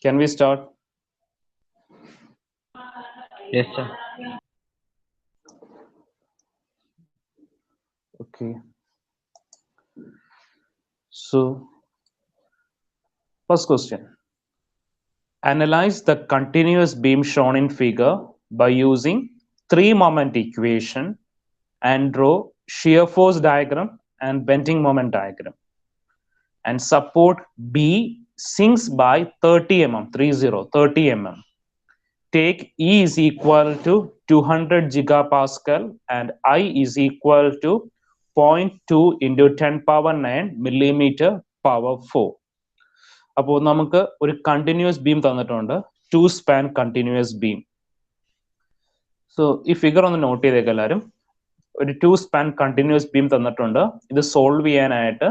Can we start? Yes, sir. Okay. So, first question. Analyze the continuous beam shown in figure by using three-moment equation and draw shear force diagram and bending moment diagram. And support B sinks by 30 mm, 30 mm. Take E is equal to 200 gigapascal and I is equal to 0.2 into 10 power 9 millimeter power 4. അപ്പോൾ നമുക്ക് ഒരു continuous beam തന്നിട്ടുണ്ട്, 2 span continuous beam. So ഈ figure ഒന്ന് not ചെയ്തേക്ക് എല്ലാവരും. ഒരു 2 span continuous beam തന്നിട്ടുണ്ട്. ഇത് സോൾവ് ചെയ്യാനായിട്ട്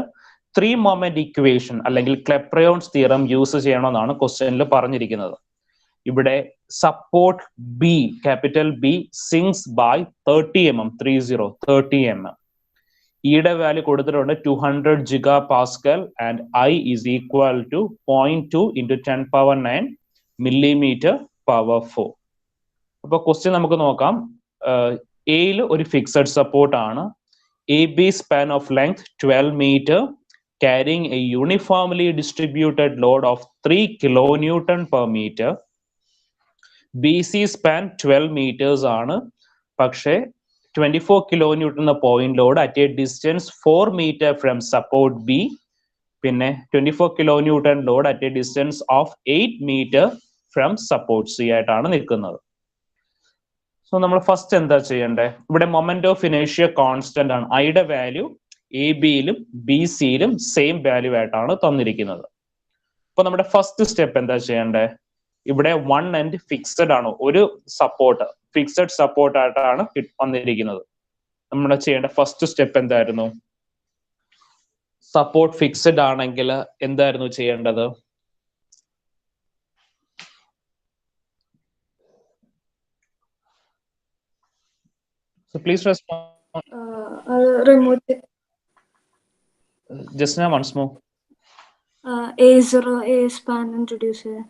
3 moment ഇക്വേഷൻ അല്ലെങ്കിൽ ക്ലെപ്രയോൺസ് തിയറം യൂസ് ചെയ്യണമെന്നാണ് ക്വസ്റ്റ്യനിൽ പറഞ്ഞിരിക്കുന്നത്. ഇവിടെ support B, capital B sinks by 30 mm, 30 mm. ഇയുടെ വാല്യൂ കൊടുത്തിട്ടുണ്ട് 200 gigapascal and I is equal to 0.2 into 10 power 9 millimeter power 4. അപ്പൊ ക്വസ്റ്റ്യൻ നമുക്ക് നോക്കാം. എയിൽ ഒരു ഫിക്സഡ് സപ്പോർട്ട് ആണ്. A B span of length 12 meter carrying a uniformly distributed load of 3 kilonewton per meter. BC span 12 meters ആണ്, പക്ഷേ 24 kilonewton point load at a distance 4 meter from support B, പിന്നെ 24 kilonewton load at a distance of 8 meter from support C ആയിട്ടാണ് നിൽക്കുന്നത്. So നമ്മൾ first എന്താ ചെയ്യണ്ടേ? ഇവിടെ moment of ഇനേഷ്യ constant ആണ്. ഐയുടെ വാല്യൂ എ ബിയിലും ബി സിയിലും സെയിം വാല്യൂ ആയിട്ടാണ് തന്നിരിക്കുന്നത്. അപ്പൊ നമ്മുടെ ഫസ്റ്റ് സ്റ്റെപ്പ് എന്താ ചെയ്യണ്ടേ? ഇവിടെ 1 end ഫിക്സഡ് ആണ്, ഒരു സപ്പോർട്ട് ഫിക്സഡ് സപ്പോർട്ട് ആയിട്ടാണ് വന്നിരിക്കുന്നത്. നമ്മൾ ചെയ്യേണ്ട ഫസ്റ്റ് സ്റ്റെപ്പ് എന്തായിരുന്നു? സപ്പോർട്ട് ഫിക്സഡ് ആണെങ്കിൽ എന്തായിരുന്നു ചെയ്യേണ്ടത്? So please respond. Remove it. Just now once more. A0 A span introduce ചെയ്യാം.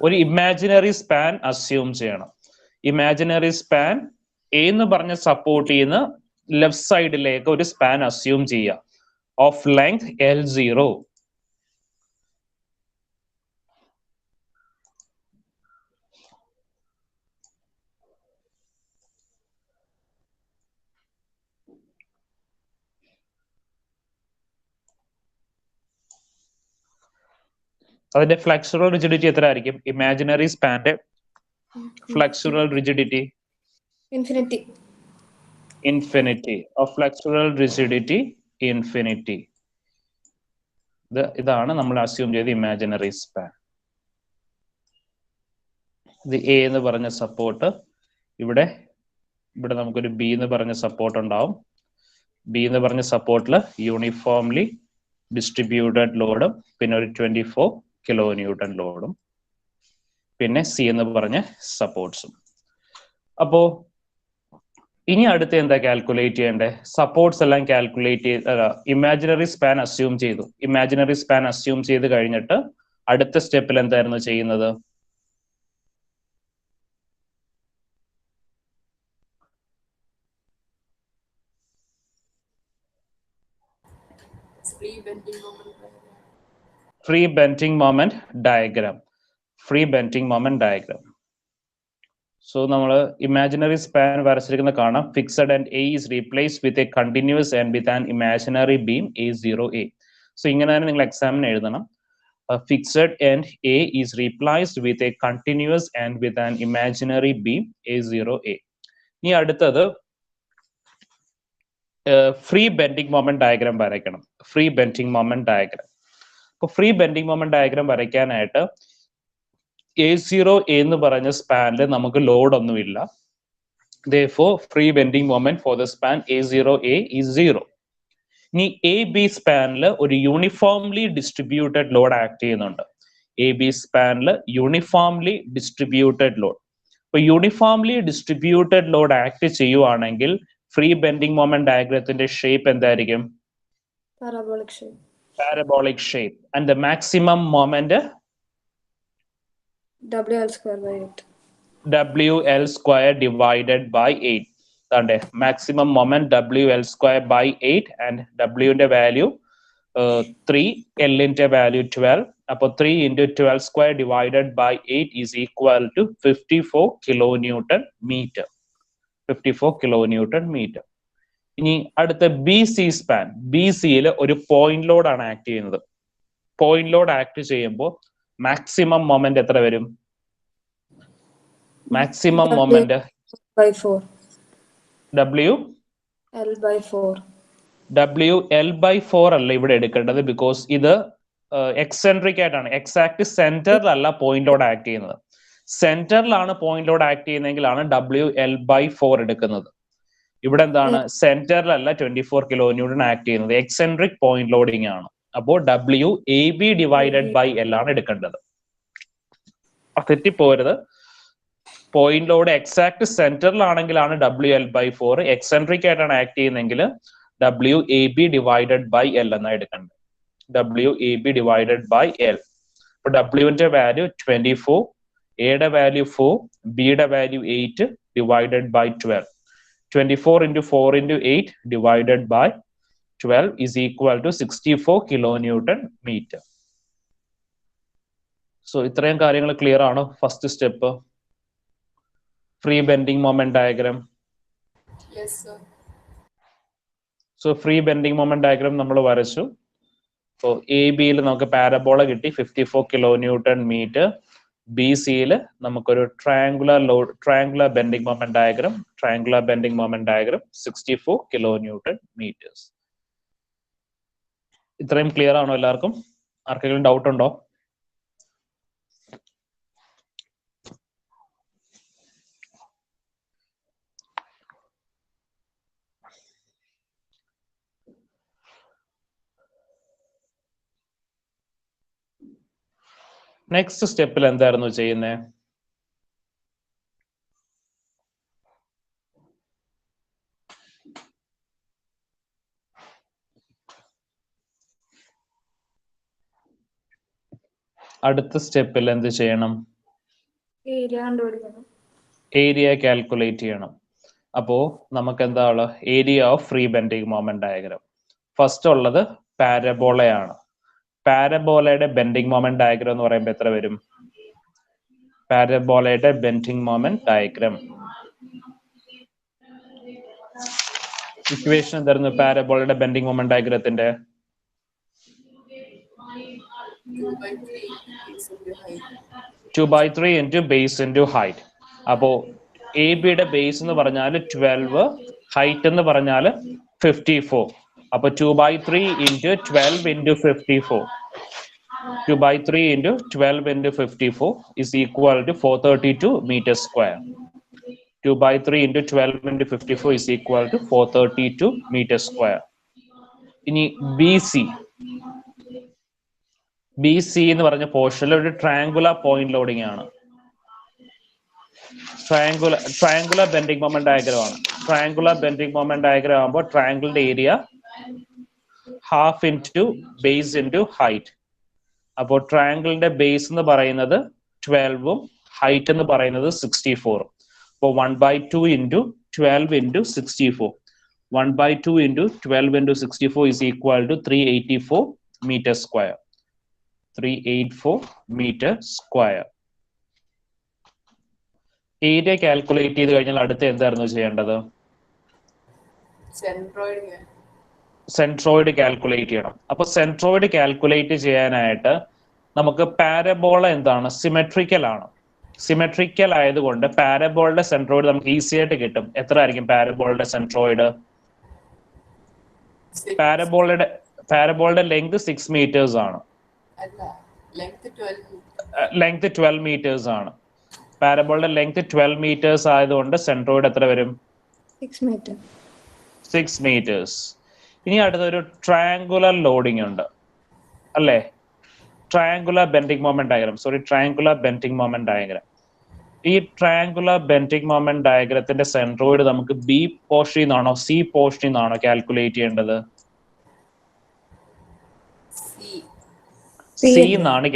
ഒരു ഇമാജിനറി സ്പാൻ അസ്യൂം ചെയ്യണം. ഇമാജിനറി സ്പാൻ എന്ന് പറഞ്ഞ സപ്പോർട്ട് ചെയ്യുന്ന ലെഫ്റ്റ് സൈഡിലേക്ക് ഒരു സ്പാൻ അസ്യൂം ചെയ്യുക ഓഫ് ലെങ്ത് L0. അതിന്റെ ഫ്ലെക്സുറൽ റിജിഡിറ്റി എത്ര ആയിരിക്കും? ഇമാജിനറി സ്പാന്റെ flexural rigidity infinity of flexural rigidity infinity. ഇതാണ് നമ്മൾ അസ്യൂം ചെയ്ത ഇമാജിനറി സ്പാൻ. ഇത് എ എന്ന് പറഞ്ഞ സപ്പോർട്ട്, ഇവിടെ നമുക്കൊരു ബി എന്ന് പറഞ്ഞ സപ്പോർട്ട് ഉണ്ടാവും. ബി എന്ന് പറഞ്ഞ സപ്പോർട്ടിൽ യൂണിഫോംലി ഡിസ്ട്രിബ്യൂട്ടഡ് ലോഡും പിന്നെ ഒരു 24 kilonewton ലോഡും പിന്നെ സി എന്ന് പറഞ്ഞ സപ്പോർട്ട്സും. അപ്പോ ഇനി അടുത്ത് എന്താ കാൽക്കുലേറ്റ് ചെയ്യണ്ടേ? സപ്പോർട്ട്സ് എല്ലാം കാൽക്കുലേറ്റ് ഇമാജിനറി സ്പാൻ അസ്യൂം ചെയ്തു. ഇമാജിനറി സ്പാൻ അസ്യൂം ചെയ്ത് കഴിഞ്ഞിട്ട് അടുത്ത സ്റ്റെപ്പിൽ എന്തായിരുന്നു ചെയ്യുന്നത്? Free bending moment diagram. Free bending moment diagram. So നമ്മൾ ഇമാജിനറി സ്പാൻ വരച്ചിരിക്കുന്ന കാണാം. Fixed and A is replaced with a continuous and with an imaginary beam A0A. So ഇങ്ങനെ തന്നെ നിങ്ങൾ എക്സാമിന് എഴുതണം. Fixed and A is replaced with a continuous and with an imaginary beam A0A. ഇനി അടുത്തത് free bending moment diagram വരയ്ക്കണം. Free bending moment diagram. അപ്പോൾ free bending moment diagram വരയ്ക്കാനായിട്ട് A0A എന്ന് പറഞ്ഞ സ്പാനിൽ നമുക്ക് ലോഡ് ഒന്നുമില്ല. Therefore, free bending moment for the span A0A is 0. ഇനി എ ബി സ്പാനിൽ ഒരു യൂണിഫോംലി ഡിസ്ട്രിബ്യൂട്ടഡ് ലോഡ് ആക്ട് ചെയ്യുന്നുണ്ട്. എ ബി സ്പാനിൽ യൂണിഫോംലി ഡിസ്ട്രിബ്യൂട്ടഡ് ലോഡ്. അപ്പൊ യൂണിഫോംലി ഡിസ്ട്രിബ്യൂട്ടഡ് ലോഡ് ആക്ട് ചെയ്യുവാണെങ്കിൽ ഫ്രീ ബെൻഡിങ് മൊമെന്റ് ഡയഗ്രത്തിന്റെ ഷേപ്പ് എന്തായിരിക്കും? Parabolic shape. Parabolic shape. And the maximum moment WL square by 8. WL square divided by 8. Maximum moment WL square by 8 and W ന്റെ value 3, L ന്റെ value 12. അപ്പോൾ 3 into 12 square divided by 8 is equal to 54 kilonewton meter. 54 kilonewton meter. ഇനി അടുത്ത B C span. B സിയിൽ ഒരു point load ആണ് act ചെയ്യുന്നത്. Point load act ചെയ്യുമ്പോൾ മാക്സിമം മൊമെന്റ് എത്ര വരും? Maximum moment by 4. WL by 4 അല്ല ഇവിടെ എടുക്കേണ്ടത്, ബിക്കോസ് ഇത് എക്സെൻട്രിക് ആയിട്ടാണ്. എക്സാക്ട് സെന്ററിൽ അല്ല പോയിന്റ് ലോഡ് ആക്ട് ചെയ്യുന്നത്. സെന്ററിലാണ് പോയിന്റ് ലോഡ് ആക്ട് ചെയ്യുന്നതെങ്കിലാണ് WL by 4 എടുക്കുന്നത്. ഇവിടെ എന്താണ്? സെന്ററിലല്ല 24 kilonewton ആക്ട് ചെയ്യുന്നത്, എക്സെൻട്രിക് പോയിന്റ് ലോഡിംഗ് ആണ്. അപ്പോൾ WAB divided by L ആണ് എടുക്കേണ്ടത്. തെറ്റിപ്പോരുത്. പോയിന്റ് ലോഡ് എക്സാക്ട് സെന്ററിലാണെങ്കിലാണ് WL by 4, എക്സെൻട്രിക് ആയിട്ടാണ് ആക്ട് ചെയ്യുന്നതെങ്കിൽ WAB divided by L എന്നാണ് എടുക്കേണ്ടത്. WAB divided by L. അപ്പോൾ W ന്റെ വാല്യൂ 24, A യുടെ വാല്യൂ 4, B യുടെ value 8 divided by 12. 24 into 4 into 8 divided by 12 is equal to 64 kilonewton meter. So ഇത്രയും കാര്യങ്ങൾ ക്ലിയർ ആണോ? First step free bending moment diagram. Yes, sir. So free bending moment diagram നമ്മൾ വരച്ചു. So A ബിയിൽ നമുക്ക് parabola കിട്ടി 54 kilonewton meter. B സിയിൽ നമുക്കൊരു triangular bending moment diagram. 64 kilonewton meters. ഇത്രയും ക്ലിയർ ആണോ എല്ലാവർക്കും? ആർക്കെങ്കിലും ഡൗട്ട് ഉണ്ടോ? നെക്സ്റ്റ് സ്റ്റെപ്പിൽ എന്തായിരുന്നു ചെയ്യുന്നത്? അടുത്ത സ്റ്റെപ്പിൽ എന്ത് ചെയ്യണം? ഏരിയ കാൽക്കുലേറ്റ് ചെയ്യണം. അപ്പോ നമുക്ക് എന്താണ്? Area of free bending moment diagram. First ഉള്ളത് പാരബോളയാണ്. പാരബോളയുടെ ബെൻഡിങ് മൊമെന്റ് ഡയഗ്രാം എന്ന് പറയുമ്പോൾ എത്ര വരും? പാരബോളയുടെ ബെൻഡിങ് മൊമെന്റ് ഡയഗ്രാം ഇക്വേഷൻ എന്തായിരുന്നു? പാരബോളയുടെ ബെൻഡിങ് മൊമെന്റ് ഡയഗ്രത്തിന്റെ 2/3 into base into height. അപ്പോ എ ബിയുടെ ബേസ് എന്ന് പറഞ്ഞാൽ 12, ഹൈറ്റ് എന്ന് പറഞ്ഞാൽ 54. അപ്പൊ 2/3 into 12 into 54. 2/3 into 12 into 54 is equal to 432 meters square. 2/3 into 12 into 54 is equal to 432 meters square. ഇനി ബി സി എന്ന് പറഞ്ഞ പോർഷനിൽ ഒരു ട്രയാങ്കുലർ പോയിന്റ് ലോഡിംഗ് ആണ്. ട്രയാങ്കുലർ ബെൻഡിങ് മൊമെന്റ് ഡയഗ്രാം ആണ്. ട്രയാങ്കുലർ ബെൻഡിങ് മൊമെന്റ് ഡയഗ്രാം ആകുമ്പോൾ ട്രയാങ്കിളിന്റെ area half into base into height. അപ്പോൾ ട്രയാങ്കിളിന്റെ ബേസ് എന്ന് പറയുന്നത് 12ഉം ഹൈറ്റ് എന്ന് പറയുന്നത് 64. അപ്പോൾ 1/2 into 12 into 64. 1/2 into 12 into 64 is equal to 384 meters square. 384 meter square. Area calculate ചെയ്ത് കഴിഞ്ഞാൽ അടുത്ത് എന്തായിരുന്നു ചെയ്യേണ്ടത്? സെൻട്രോയിഡ് കാൽക്കുലേറ്റ് ചെയ്യണം. അപ്പൊ സെൻട്രോയിഡ് കാൽക്കുലേറ്റ് ചെയ്യാനായിട്ട് നമുക്ക് പാരബോള എന്താണ്? സിമെട്രിക്കൽ ആണ്. സിമെട്രിക്കൽ ആയതുകൊണ്ട് പാരബോളുടെ സെൻട്രോയിഡ് നമുക്ക് ഈസി ആയിട്ട് കിട്ടും. എത്ര ആയിരിക്കും പാരബോളുടെ സെൻട്രോയിഡ്? പാരബോളുടെ ലെങ്ത് 6 meters ആണ്. ലെങ്ത് 12 meters ആണ്. പാരബോളുടെ ലെങ്ത് 12 meters ആയതുകൊണ്ട് സെൻട്രോയിഡ് എത്ര വരും? 6 meters. ഇനി അടുത്തൊരു ട്രയാങ്കുലർ ലോഡിംഗ് ഉണ്ട് അല്ലേ? Triangular bending moment diagram. Triangular bending moment diagram. ഈ ട്രയാങ്കുലർ ബെൻഡിങ് മൊമെന്റ് ഡയഗ്രത്തിന്റെ സെൻട്രോയിഡ് നമുക്ക് ബി പോർഷനിൽ നിന്നാണോ സി പോർഷനിൽ നിന്നാണോ കാൽക്കുലേറ്റ് ചെയ്യേണ്ടത്? സി എന്നാണ്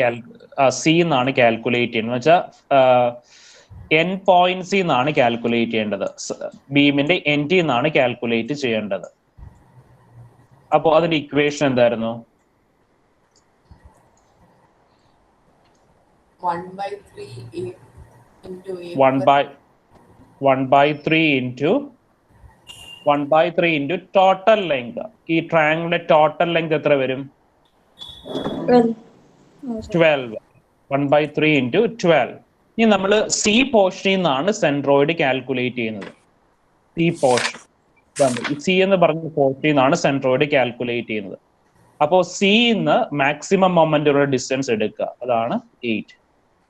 സി എന്നാണ് കാൽക്കുലേറ്റ് ചെയ്യുന്നത്. എന്ന് വെച്ചാൽ എൻ പോയിന്റ് സി എന്നാണ് കാൽക്കുലേറ്റ് ചെയ്യേണ്ടത്. ബീമിന്റെ എൻ ടി എന്നാണ് കാൽക്കുലേറ്റ് ചെയ്യേണ്ടത്. അപ്പോ അതിന്റെ ഇക്വേഷൻ എന്തായിരുന്നു? 1/3 into a 1/3 into total length. ഈ ട്രയാങ്കിളിന്റെ ടോട്ടൽ ലെങ്ത് എത്ര വരും? 12. 1/3 into 12. ഇനി നമ്മൾ സി പോർഷനിൽ നിന്നാണ് സെൻട്രോയിഡ് കാൽക്കുലേറ്റ് ചെയ്യുന്നത്. സി പോർഷൻ, സി എന്ന് പറഞ്ഞ പോർഷനിൽ നിന്നാണ് സെൻട്രോയിഡ് കാൽക്കുലേറ്റ് ചെയ്യുന്നത്. അപ്പോൾ സി ന്ന് മാക്സിമം മൊമെന്റ് ഉള്ള ഡിസ്റ്റൻസ് എടുക്കുക, അതാണ് 8.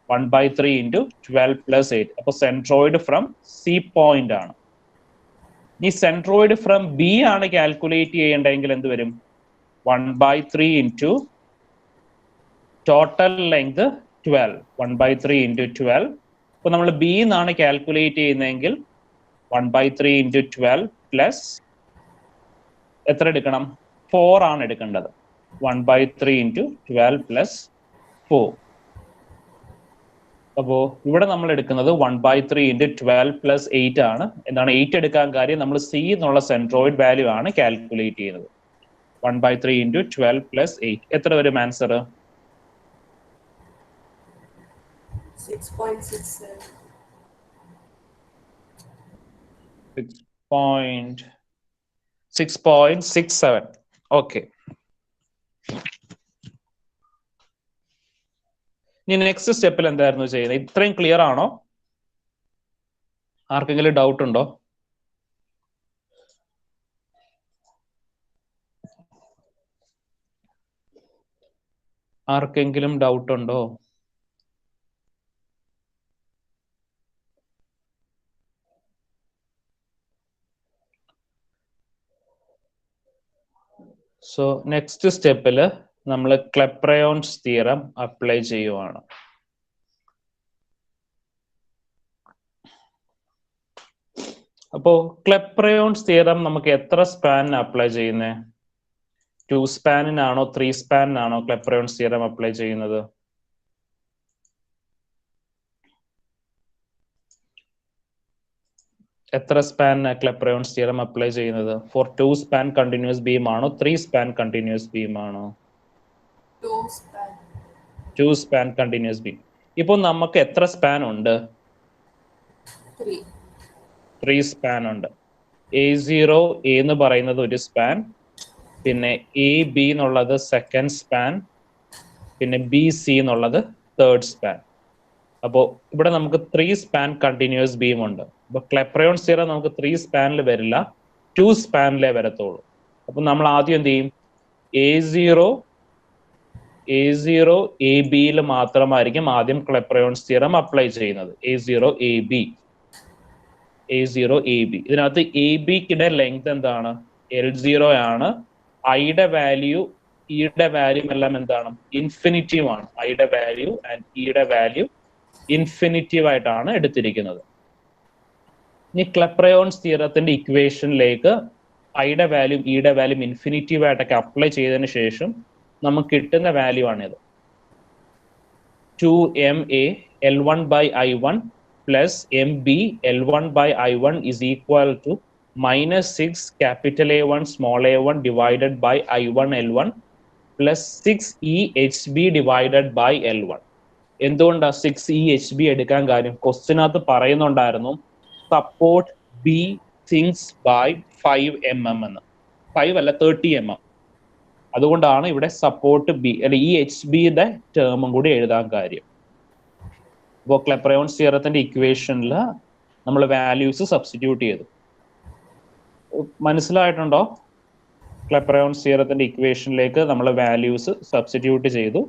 1/3 into 12 plus 8. അപ്പോൾ സെൻട്രോയിഡ് ഫ്രം സി പോയിന്റ് ആണ്. ഈ സെൻട്രോയിഡ് ഫ്രം ബി ആണ് കാൽക്കുലേറ്റ് ചെയ്യേണ്ടതെങ്കിൽ എന്ത് വരും? 1/3 into ടോട്ടൽ ലെങ്ത് 12. 1/3 into 12. അപ്പോൾ നമ്മൾ ബി എന്നാണ് കാൽക്കുലേറ്റ് ചെയ്യുന്നതെങ്കിൽ 1/3 into 12 പ്ലസ് എത്ര എടുക്കണം? 4 ആണ് എടുക്കേണ്ടത്. 1/3 into 12 plus 4. അപ്പോൾ ഇവിടെ നമ്മൾ എടുക്കുന്നത് 1/3 into 12 plus 8 ആണ്. എന്താണ് 8 എടുക്കാൻ കാര്യം? നമ്മൾ സി എന്നുള്ള സെൻട്രോയിഡ് വാല്യൂ ആണ് കാൽക്കുലേറ്റ് ചെയ്യുന്നത്. 1/3 into 12 plus 8 എത്ര വരും ആൻസർ? 6.67. 6.67. ഓക്കെ. ഇനി നെക്സ്റ്റ് സ്റ്റെപ്പിൽ എന്തായിരുന്നു ചെയ്യുന്നത്? ഇത്രയും ക്ലിയർ ആണോ? ആർക്കെങ്കിലും ഡൗട്ട് ഉണ്ടോ? ആർക്കെങ്കിലും ഡൗട്ട് ഉണ്ടോ? സോ നെക്സ്റ്റ് സ്റ്റെപ്പിൽ നമ്മൾ ക്ലെപ്രയോൺസ് തിയറം അപ്ലൈ ചെയ്യുവാണ്. അപ്പോ ക്ലെപ്രയോൺസ് തിയറം നമുക്ക് എത്ര സ്പാനിന് അപ്ലൈ ചെയ്യുന്നത്? 2 സ്പാനിനാണോ 3 സ്പാനിനാണോ ക്ലെപ്രയോൺസ് തിയറം അപ്ലൈ ചെയ്യുന്നത്? എത്ര സ്പാനിന് ക്ലെപ്രയോൺസ് തിയറം അപ്ലൈ ചെയ്യുന്നത്? ഫോർ 2 സ്പാൻ കണ്ടിന്യൂസ് ബീം ആണോ 3 സ്പാൻ കണ്ടിന്യൂസ് ബീം ആണോ? 2 സ്പാൻ കണ്ടിന്യൂസ് ബീം. ഇപ്പൊ നമുക്ക് എത്ര സ്പാൻ ഉണ്ട്? 3 സ്പാൻ ഉണ്ട്. A0 A എന്ന് പറയുന്നത് ഒരു സ്പാൻ, പിന്നെ AB എന്നുള്ളത് സെക്കൻഡ് സ്പാൻ, പിന്നെ BC എന്നുള്ളത് തേർഡ് സ്പാൻ. അപ്പോൾ ഇവിടെ നമുക്ക് 3 സ്പാൻ കണ്ടിന്യൂസ് ബീം ഉണ്ട്. അപ്പൊ ക്ലെപ്രയോൺസ് തിയറം നമുക്ക് 3 സ്പാനിൽ വരില്ല, 2 സ്പാനിലേ വരത്തുള്ളൂ. അപ്പൊ നമ്മൾ ആദ്യം എന്ത് ചെയ്യും? A0 AB-യിൽ മാത്രമായിരിക്കും ആദ്യം ക്ലെപ്രയോൺസ് തിയറം അപ്ലൈ ചെയ്യുന്നത്. A0 AB. ഇതിനകത്ത് AB-ക്കിടെ ലെങ്ത് എന്താണ്? L0 ആണ്. ഐയുടെ വാല്യൂ ഇയുടെ വാല്യൂ എല്ലാം എന്താണ്? ഇൻഫിനിറ്റീവ് ആണ്. ഐയുടെ വാല്യൂ ആൻഡ് ഇയുടെ വാല്യൂ ഇൻഫിനിറ്റീവ് ആയിട്ടാണ് എടുത്തിരിക്കുന്നത്. ഇനി ക്ലെപ്രയോൺസ് തിയറത്തിന്റെ ഇക്വേഷനിലേക്ക് ഐയുടെ വാല്യൂ ഇയുടെ വാല്യൂ ഇൻഫിനിറ്റീവ് ആയിട്ടൊക്കെ അപ്ലൈ ചെയ്തതിന് ശേഷം നമുക്ക് കിട്ടുന്ന വാല്യൂ ആണിത്. 2MA L1 by I1 plus MB L1 by I1 is equal to -6 capital A1 small a1 divided by I1 L1 plus 6E HB divided by L1. എന്തുകൊണ്ടാണ് 6E HB എടുക്കാൻ കാര്യം? ക്വസ്റ്റ്യനകത്ത് പറയുന്നുണ്ടായിരുന്നു support B sinks by 5 mm എന്ന്. 5 അല്ല 30 mm. അതുകൊണ്ടാണ് ഇവിടെ support B അല്ല ഈ HB-യുടെ ടേമും കൂടി എഴുതാൻ കാര്യം. അപ്പോൾ ക്ലെപ്രയോൺസ് തിയറത്തിന്റെ ഇക്വേഷനിൽ നമ്മൾ വാല്യൂസ് സബ്സ്റ്റിറ്റ്യൂട്ട് ചെയ്തു. മനസ്സിലായിട്ടുണ്ടോ? ക്ലെപ്രയോൺസ് തിയറത്തിന്റെ ഇക്വേഷനിലേക്ക് നമ്മൾ വാല്യൂസ് സബ്സ്റ്റിറ്റ്യൂട്ട് ചെയ്തു.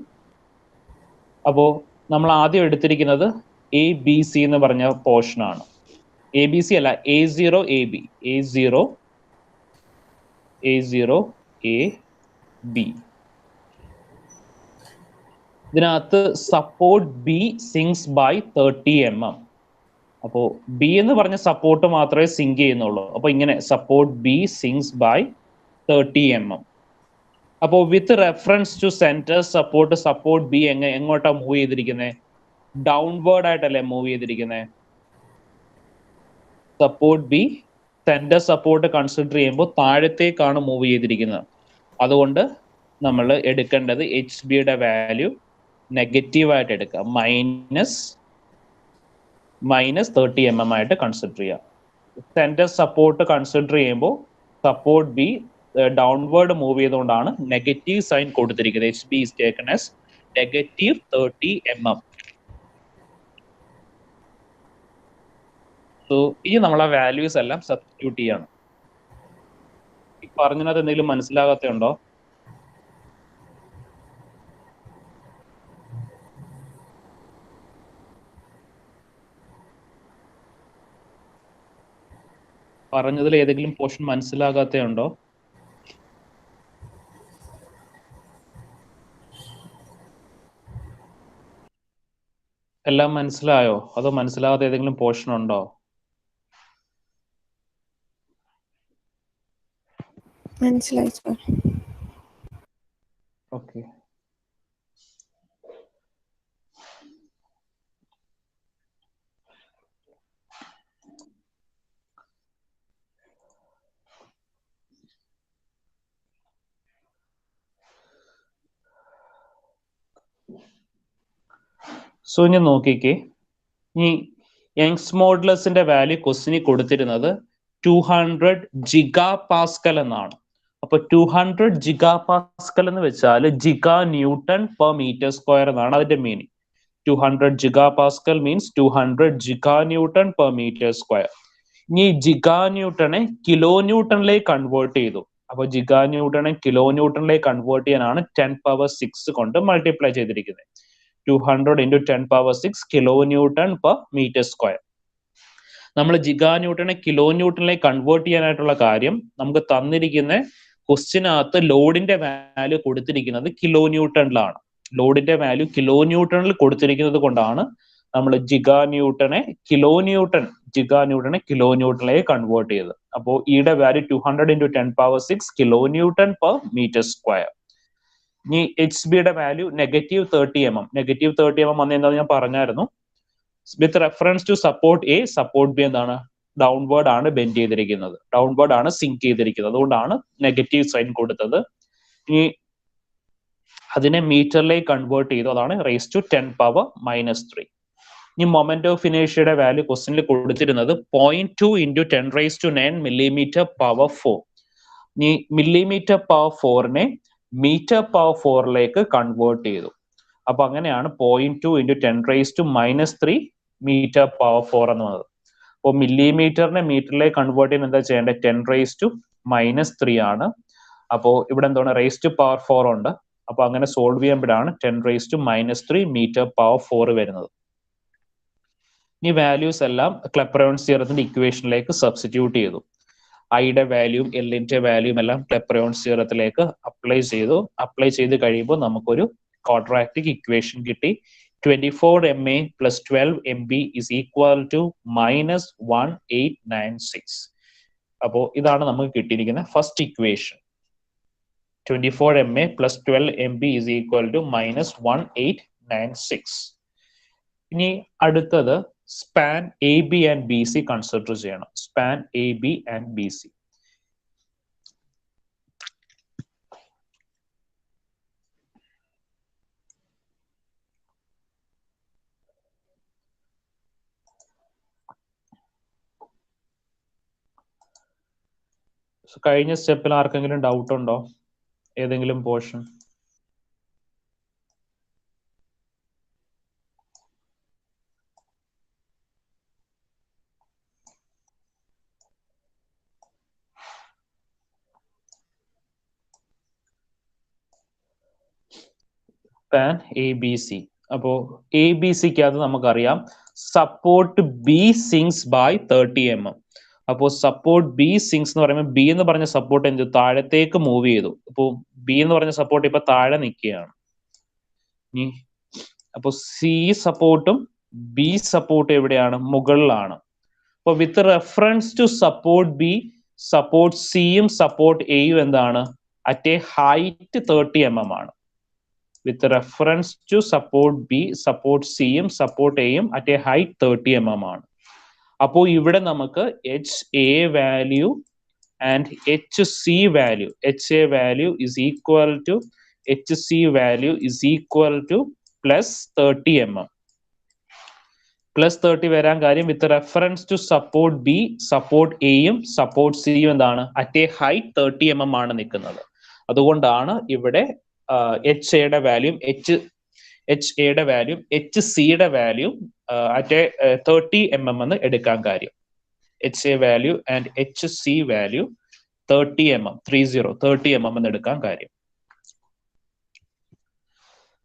അപ്പോൾ നമ്മൾ ആദ്യം എടുത്തിരിക്കുന്നത് ABC എന്ന് പറഞ്ഞ പോർഷൻ ആണ്. ABC അല്ല, A0 AB. A0 AB. ഇതിനകത്ത് support B sinks by 30 mm. അപ്പോൾ ബി എന്ന് പറഞ്ഞ സപ്പോർട്ട് മാത്രമേ സിങ്ക് ചെയ്യുന്നുള്ളൂ. അപ്പോൾ ഇങ്ങനെ support B sinks by 30 mm. അപ്പോൾ with reference to centre support B എങ്ങോട്ടാ മൂവ് ചെയ്തിരിക്കുന്നത്? ഡൗൺവേർഡ് ആയിട്ടല്ലേ മൂവ് ചെയ്തിരിക്കുന്നത്. Support B centre support consider ചെയ്യുമ്പോൾ താഴത്തേക്കാണ് മൂവ് ചെയ്തിരിക്കുന്നത്. അതുകൊണ്ട് നമ്മൾ എടുക്കേണ്ടത് എച്ച് ബിയുടെ വാല്യൂ നെഗറ്റീവ് ആയിട്ട് എടുക്കുക, മൈനസ് 30 mm ആയിട്ട് കൺസിഡർ ചെയ്യുക. സെന്റർ സപ്പോർട്ട് കൺസിഡർ ചെയ്യുമ്പോൾ സപ്പോർട്ട് ബി ഡൗൺവേർഡ് മൂവ് ചെയ്തുകൊണ്ടാണ് നെഗറ്റീവ് സൈൻ കൊടുത്തിരിക്കുന്നത്. H B is taken as negative 30 mm. So ഈ നമ്മളെ വാല്യൂസ് എല്ലാം സബ്സ്റ്റിറ്റ്യൂട്ട് ചെയ്യാണ്. ഈ പറഞ്ഞതിനകത്ത് എന്തെങ്കിലും മനസ്സിലാകാത്തയുണ്ടോ? പറഞ്ഞതിൽ ഏതെങ്കിലും പോർഷൻ മനസ്സിലാകാത്തയുണ്ടോ? എല്ലാം മനസ്സിലായോ? അതോ മനസ്സിലാകാത്ത ഏതെങ്കിലും പോർഷൻ ഉണ്ടോ? മനസ്സിലായി സർ. ഓക്കെ. സോ ഇനി നോക്കിക്കേ, ഈ യങ്സ് മോഡുലസിന്റെ വാല്യൂ ക്വസ്റ്റിന് കൊടുത്തിരുന്നത് 200 GPa എന്നാണ്. അപ്പൊ 200 GPa എന്ന് വെച്ചാൽ giga newton per metre square എന്നാണ് അതിന്റെ meaning. 200 GPa means 200 giga newton per metre square. ഇനി ജിഗാ ന്യൂട്ടനെ കിലോ ന്യൂട്ടണിലേക്ക് കൺവേർട്ട് ചെയ്തു. അപ്പൊ ജിഗാ ന്യൂട്ടനെ കിലോ ന്യൂട്ടണിലേക്ക് കൺവേർട്ട് ചെയ്യാനാണ് 10⁻6 കൊണ്ട് മൾട്ടിപ്ലൈ ചെയ്തിരിക്കുന്നത്. 200 × 10⁻6 kilo newton per metre square. നമ്മൾ ജിഗാ ന്യൂട്ടനെ കിലോ ന്യൂട്ടണിലേക്ക് കൺവേർട്ട് ചെയ്യാനായിട്ടുള്ള കാര്യം, നമുക്ക് തന്നിരിക്കുന്ന ക്വസ്റ്റിനകത്ത് ലോഡിന്റെ വാല്യൂ കൊടുത്തിരിക്കുന്നത് കിലോ ന്യൂട്ടണിലാണ്. ലോഡിന്റെ വാല്യൂ കിലോ ന്യൂട്ടണിൽ കൊടുത്തിരിക്കുന്നത് കൊണ്ടാണ് നമ്മൾ ജിഗാ ന്യൂട്ടനെ കിലോ ന്യൂട്ടണിലേക്ക് കൺവേർട്ട് ചെയ്തത്. അപ്പോൾ ഈയുടെ value 200 × 10⁻6 kilo newton per metre square. ഇനി എച്ച് ബിയുടെ value negative 30 mm. Negative 30 mm വന്ന് എന്താണെന്ന് ഞാൻ പറഞ്ഞായിരുന്നു. With reference to support A, support B എന്താണ്? ഡൗൺവേർഡ് ആണ് ബെൻഡ് ചെയ്തിരിക്കുന്നത്, ഡൗൺവേർഡ് ആണ് സിങ്ക് ചെയ്തിരിക്കുന്നത്. അതുകൊണ്ടാണ് നെഗറ്റീവ് സൈൻ കൊടുത്തത്. ഇനി അതിനെ മീറ്ററിലേക്ക് കൺവേർട്ട് ചെയ്തു, അതാണ് റേസ് ടു 10⁻−3. ഇനി മൊമെന്റ് ഓഫ് ഇനേർഷ്യയുടെ വാല്യൂ ക്വസ്റ്റ്യനിൽ കൊടുത്തിരുന്നത് 0.2 × 10⁻9 mm/4. ഇനി mm/4നെ m/4ലേക്ക് കൺവേർട്ട് ചെയ്തു. അപ്പൊ അങ്ങനെയാണ് 0.2 × 10⁻−3 m/4 എന്ന് വന്നത്. അപ്പോൾ മില്ലിമീറ്ററിനെ മീറ്ററിലേക്ക് കൺവേർട്ട് ചെയ്യുന്നത് എന്താ ചെയ്യേണ്ടത്? 10⁻−3 ആണ്. അപ്പോൾ ഇവിടെ എന്താണ്? റേസ് ടു പവർ 4 ഉണ്ട്. അപ്പൊ അങ്ങനെ സോൾവ് ചെയ്യുമ്പോഴാണ് 10⁻−3 m/4 വരുന്നത്. ഈ വാല്യൂസ് എല്ലാം ക്ലെപ്പറോൺസ് തിയറത്തിന്റെ ഇക്വേഷനിലേക്ക് സബ്സ്റ്റിറ്റ്യൂട്ട് ചെയ്തു. ഐയുടെ വാല്യൂം എല്ലിന്റെ വാല്യൂം എല്ലാം ക്ലെപ്പറോൺസ് തിയറത്തിലേക്ക് അപ്ലൈ ചെയ്ത് കഴിയുമ്പോൾ നമുക്കൊരു ക്വാഡ്രാറ്റിക് ഇക്വേഷൻ കിട്ടി. 24 MA + 12 MB = -1896. അപ്പോൾ ഇതാണ് നമുക്ക് കിട്ടിയിരിക്കുന്ന ഫസ്റ്റ് ഇക്വേഷൻ. 24 MA + 12 MB = -1896. ഇനി അടുത്തത് span AB and BC consider ചെയ്യണം. Span AB and BC. കഴിഞ്ഞ സ്റ്റെപ്പിൽ ആർക്കെങ്കിലും ഡൗട്ട് ഉണ്ടോ? ഏതെങ്കിലും പോർഷൻ? Span ABC. അപ്പോ ABCക്കകത്ത് നമുക്കറിയാം support B sinks by 30 mm. അപ്പോൾ സപ്പോർട്ട് ബി സിങ്സ് എന്ന് പറയുമ്പോൾ ബി എന്ന് പറഞ്ഞ സപ്പോർട്ട് എന്ത് താഴത്തേക്ക് മൂവ് ചെയ്തു. അപ്പോൾ ബി എന്ന് പറഞ്ഞ സപ്പോർട്ട് ഇപ്പൊ താഴെ നിൽക്കുകയാണ്. അപ്പോൾ സി സപ്പോർട്ടും ബി സപ്പോർട്ടും എവിടെയാണ്? മുകളിലാണ്. അപ്പോൾ with reference to support B, support സിയും സപ്പോർട്ട് എയും എന്താണ്? at a height 30 mm ആണ്. With reference to support B, support C യും support A യും at a height 30 mm ആണ്. അപ്പോൾ ഇവിടെ നമുക്ക് HA value and HC value, HA value is equal to HC value is equal to plus 30 mm. Plus 30 വരാൻ കാര്യം with reference to support B, support A യും support C യും എന്താണ് at a height 30 mm ആണ് നിൽക്കുന്നത്. അതുകൊണ്ടാണ് ഇവിടെ HAയുടെ വാല്യൂ HAയുടെ വാല്യൂ HCയുടെ വാല്യൂ at a 30 mm എന്ന് എടുക്കാൻ കാര്യം. HA value and HC value 30 mm, 30 mm എന്ന് എടുക്കാൻ കാര്യം.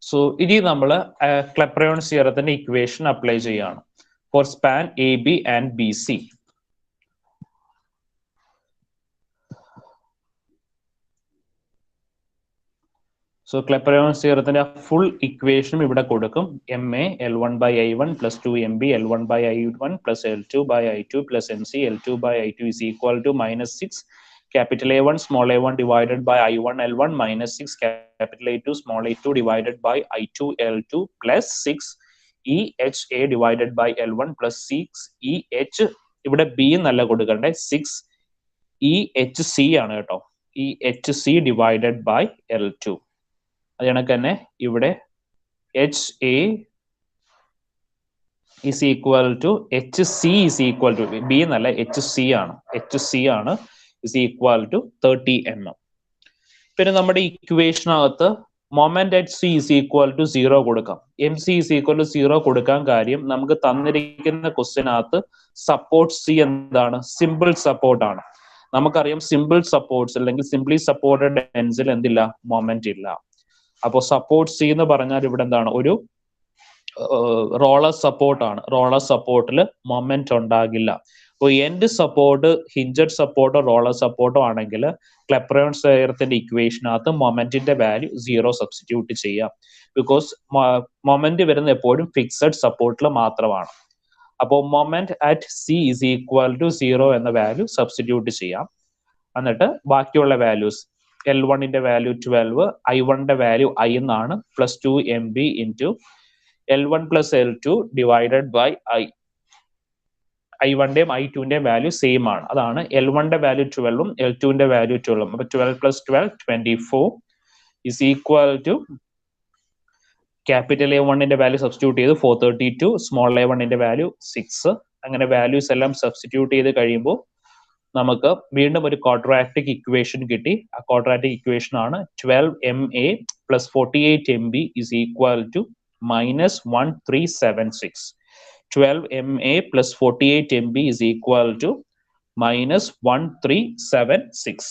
സോ ഇനി നമ്മൾ ക്ലെപ്രയോൺസ് തിയറത്തിന്റെ ഇക്വേഷൻ അപ്ലൈ ചെയ്യാണ് for span AB and BC. So Clapeyron's തിയറത്തിന്റെ ഫുൾ ഇക്വേഷനും ഇവിടെ കൊടുക്കും. MA L1/I1 plus 2MB L1/I1 plus L2/I2 plus MC L2/I2 is equal to -6 capital A1 small a1 divided by I1 L1 minus 6 capital A2 small a2 divided by I2 L2 plus 6 EHA divided by L1 plus 6 EH ഇവിടെ B എന്നല്ല കൊടുക്കണ്ടേ 6 EHC ആണ് കേട്ടോ. EHC divided by L2. അത് കണക്ക് തന്നെ ഇവിടെ HA is equal to HC is equal to B എന്നല്ല HC ആണ്. HC ആണ് is equal to 30 mm. പിന്നെ നമ്മുടെ ഇക്വേഷനകത്ത് moment at C is equal to 0 കൊടുക്കാം. MC is equal to 0 കൊടുക്കാൻ കാര്യം നമുക്ക് തന്നിരിക്കുന്ന ക്വസ്റ്റ്യനകത്ത് സപ്പോർട്ട് C എന്താണ് സിമ്പിൾ സപ്പോർട്ട് ആണ്. നമുക്കറിയാം സിമ്പിൾ സപ്പോർട്ട്സ് അല്ലെങ്കിൽ സിംപ്ലി സപ്പോർട്ടഡ് എൻഡ്സിൽ എന്തില്ല മൊമെന്റ് ഇല്ല. അപ്പോൾ സപ്പോർട്ട് C എന്ന് പറഞ്ഞാൽ ഇവിടെ എന്താണ് ഒരു റോളർ സപ്പോർട്ട് ആണ്. റോളർ സപ്പോർട്ടിൽ മൊമെന്റ് ഉണ്ടാകില്ല. അപ്പോൾ എൻഡ് സപ്പോർട്ട് ഹിഞ്ചഡ് സപ്പോർട്ടോ റോളർ സപ്പോർട്ടോ ആണെങ്കിൽ ക്ലെപ്രയോൺസ് തിയറത്തിന്റെ ഇക്വേഷനകത്ത് മൊമെന്റിന്റെ വാല്യൂ 0 സബ്സ്റ്റിറ്റ്യൂട്ട് ചെയ്യാം. ബിക്കോസ് മൊമെന്റ് വരുന്ന എപ്പോഴും ഫിക്സഡ് സപ്പോർട്ടിൽ മാത്രമാണ്. അപ്പോൾ moment at C is equal to 0 എന്ന വാല്യൂ സബ്സ്റ്റിറ്റ്യൂട്ട് ചെയ്യാം. എന്നിട്ട് ബാക്കിയുള്ള വാല്യൂസ് L1ന്റെ വാല്യൂ 12, I1ന്റെ വാല്യൂ I എന്നാണ് plus 2MB into L1 plus L2 divided by I1ന്റെയും I2ന്റെയും വാല്യൂ സെയിം ആണ്. അതാണ് L1ന്റെ വാല്യൂ 12ഉം L2ന്റെ വാല്യൂ 12ഉം. അപ്പൊ 12 plus 12 24 is equal to capital A1ന്റെ വാല്യൂ സബ്സ്റ്റിറ്റ്യൂട്ട് ചെയ്ത് 432, സ്മോൾ A1ന്റെ വാല്യൂ 6. അങ്ങനെ വാല്യൂസ് എല്ലാം സബ്സ്റ്റിറ്റ്യൂട്ട് ചെയ്ത് കഴിയുമ്പോൾ നമുക്ക് വീണ്ടും ഒരു ക്വാഡ്രാറ്റിക് ഇക്വേഷൻ കിട്ടി. ആ ക്വാഡ്രാറ്റിക് ഇക്വേഷൻ ആണ് 12MA plus 48MB is equal to minus 1376. 12MA plus 48MB is equal to minus 1376.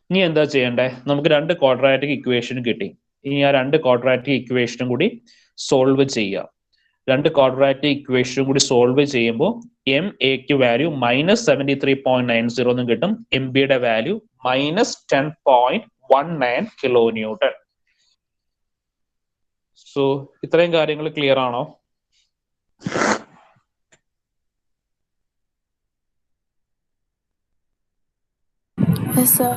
ഇനി എന്താ ചെയ്യണ്ടേ? നമുക്ക് രണ്ട് ക്വാഡ്രാറ്റിക് ഇക്വേഷൻ കിട്ടി. ഇനി ആ രണ്ട് ക്വാഡ്രാറ്റിക് ഇക്വേഷനും കൂടി സോൾവ് ചെയ്യാം. രണ്ട് ക്വാഡ്രാറ്റിക് ഇക്വേഷനും കൂടി സോൾവ് ചെയ്യുമ്പോൾ MAക്ക് വാല്യൂ -73.90 എന്നും കിട്ടും. MBയുടെ വാല്യൂ -10.19 കിലോ ന്യൂട്ടൺ. സോ ഇത്രയും കാര്യങ്ങൾ ക്ലിയർ ആണോ? Yes, sir.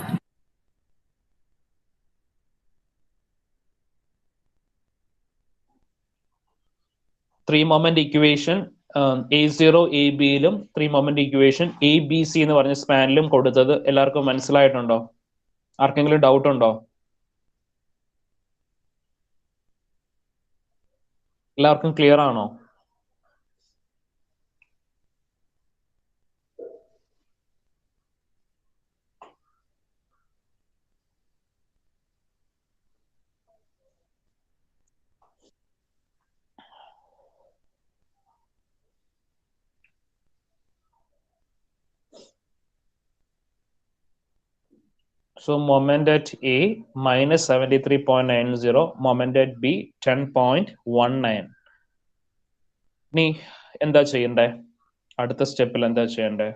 Three moment equation A0 AB-യിലും ത്രീ മൊമെന്റ് ഇക്വേഷൻ ABC എന്ന് പറഞ്ഞ സ്പാനിലും കൊടുത്തത് എല്ലാവർക്കും മനസ്സിലായിട്ടുണ്ടോ? ആർക്കെങ്കിലും ഡൗട്ട് ഉണ്ടോ? എല്ലാവർക്കും ക്ലിയർ ആണോ? So moment at A -73.90, moment at B 10.19. ഇനി എന്താ ചെയ്യണ്ടേ? അടുത്ത സ്റ്റെപ്പിൽ എന്താ ചെയ്യണ്ടേ?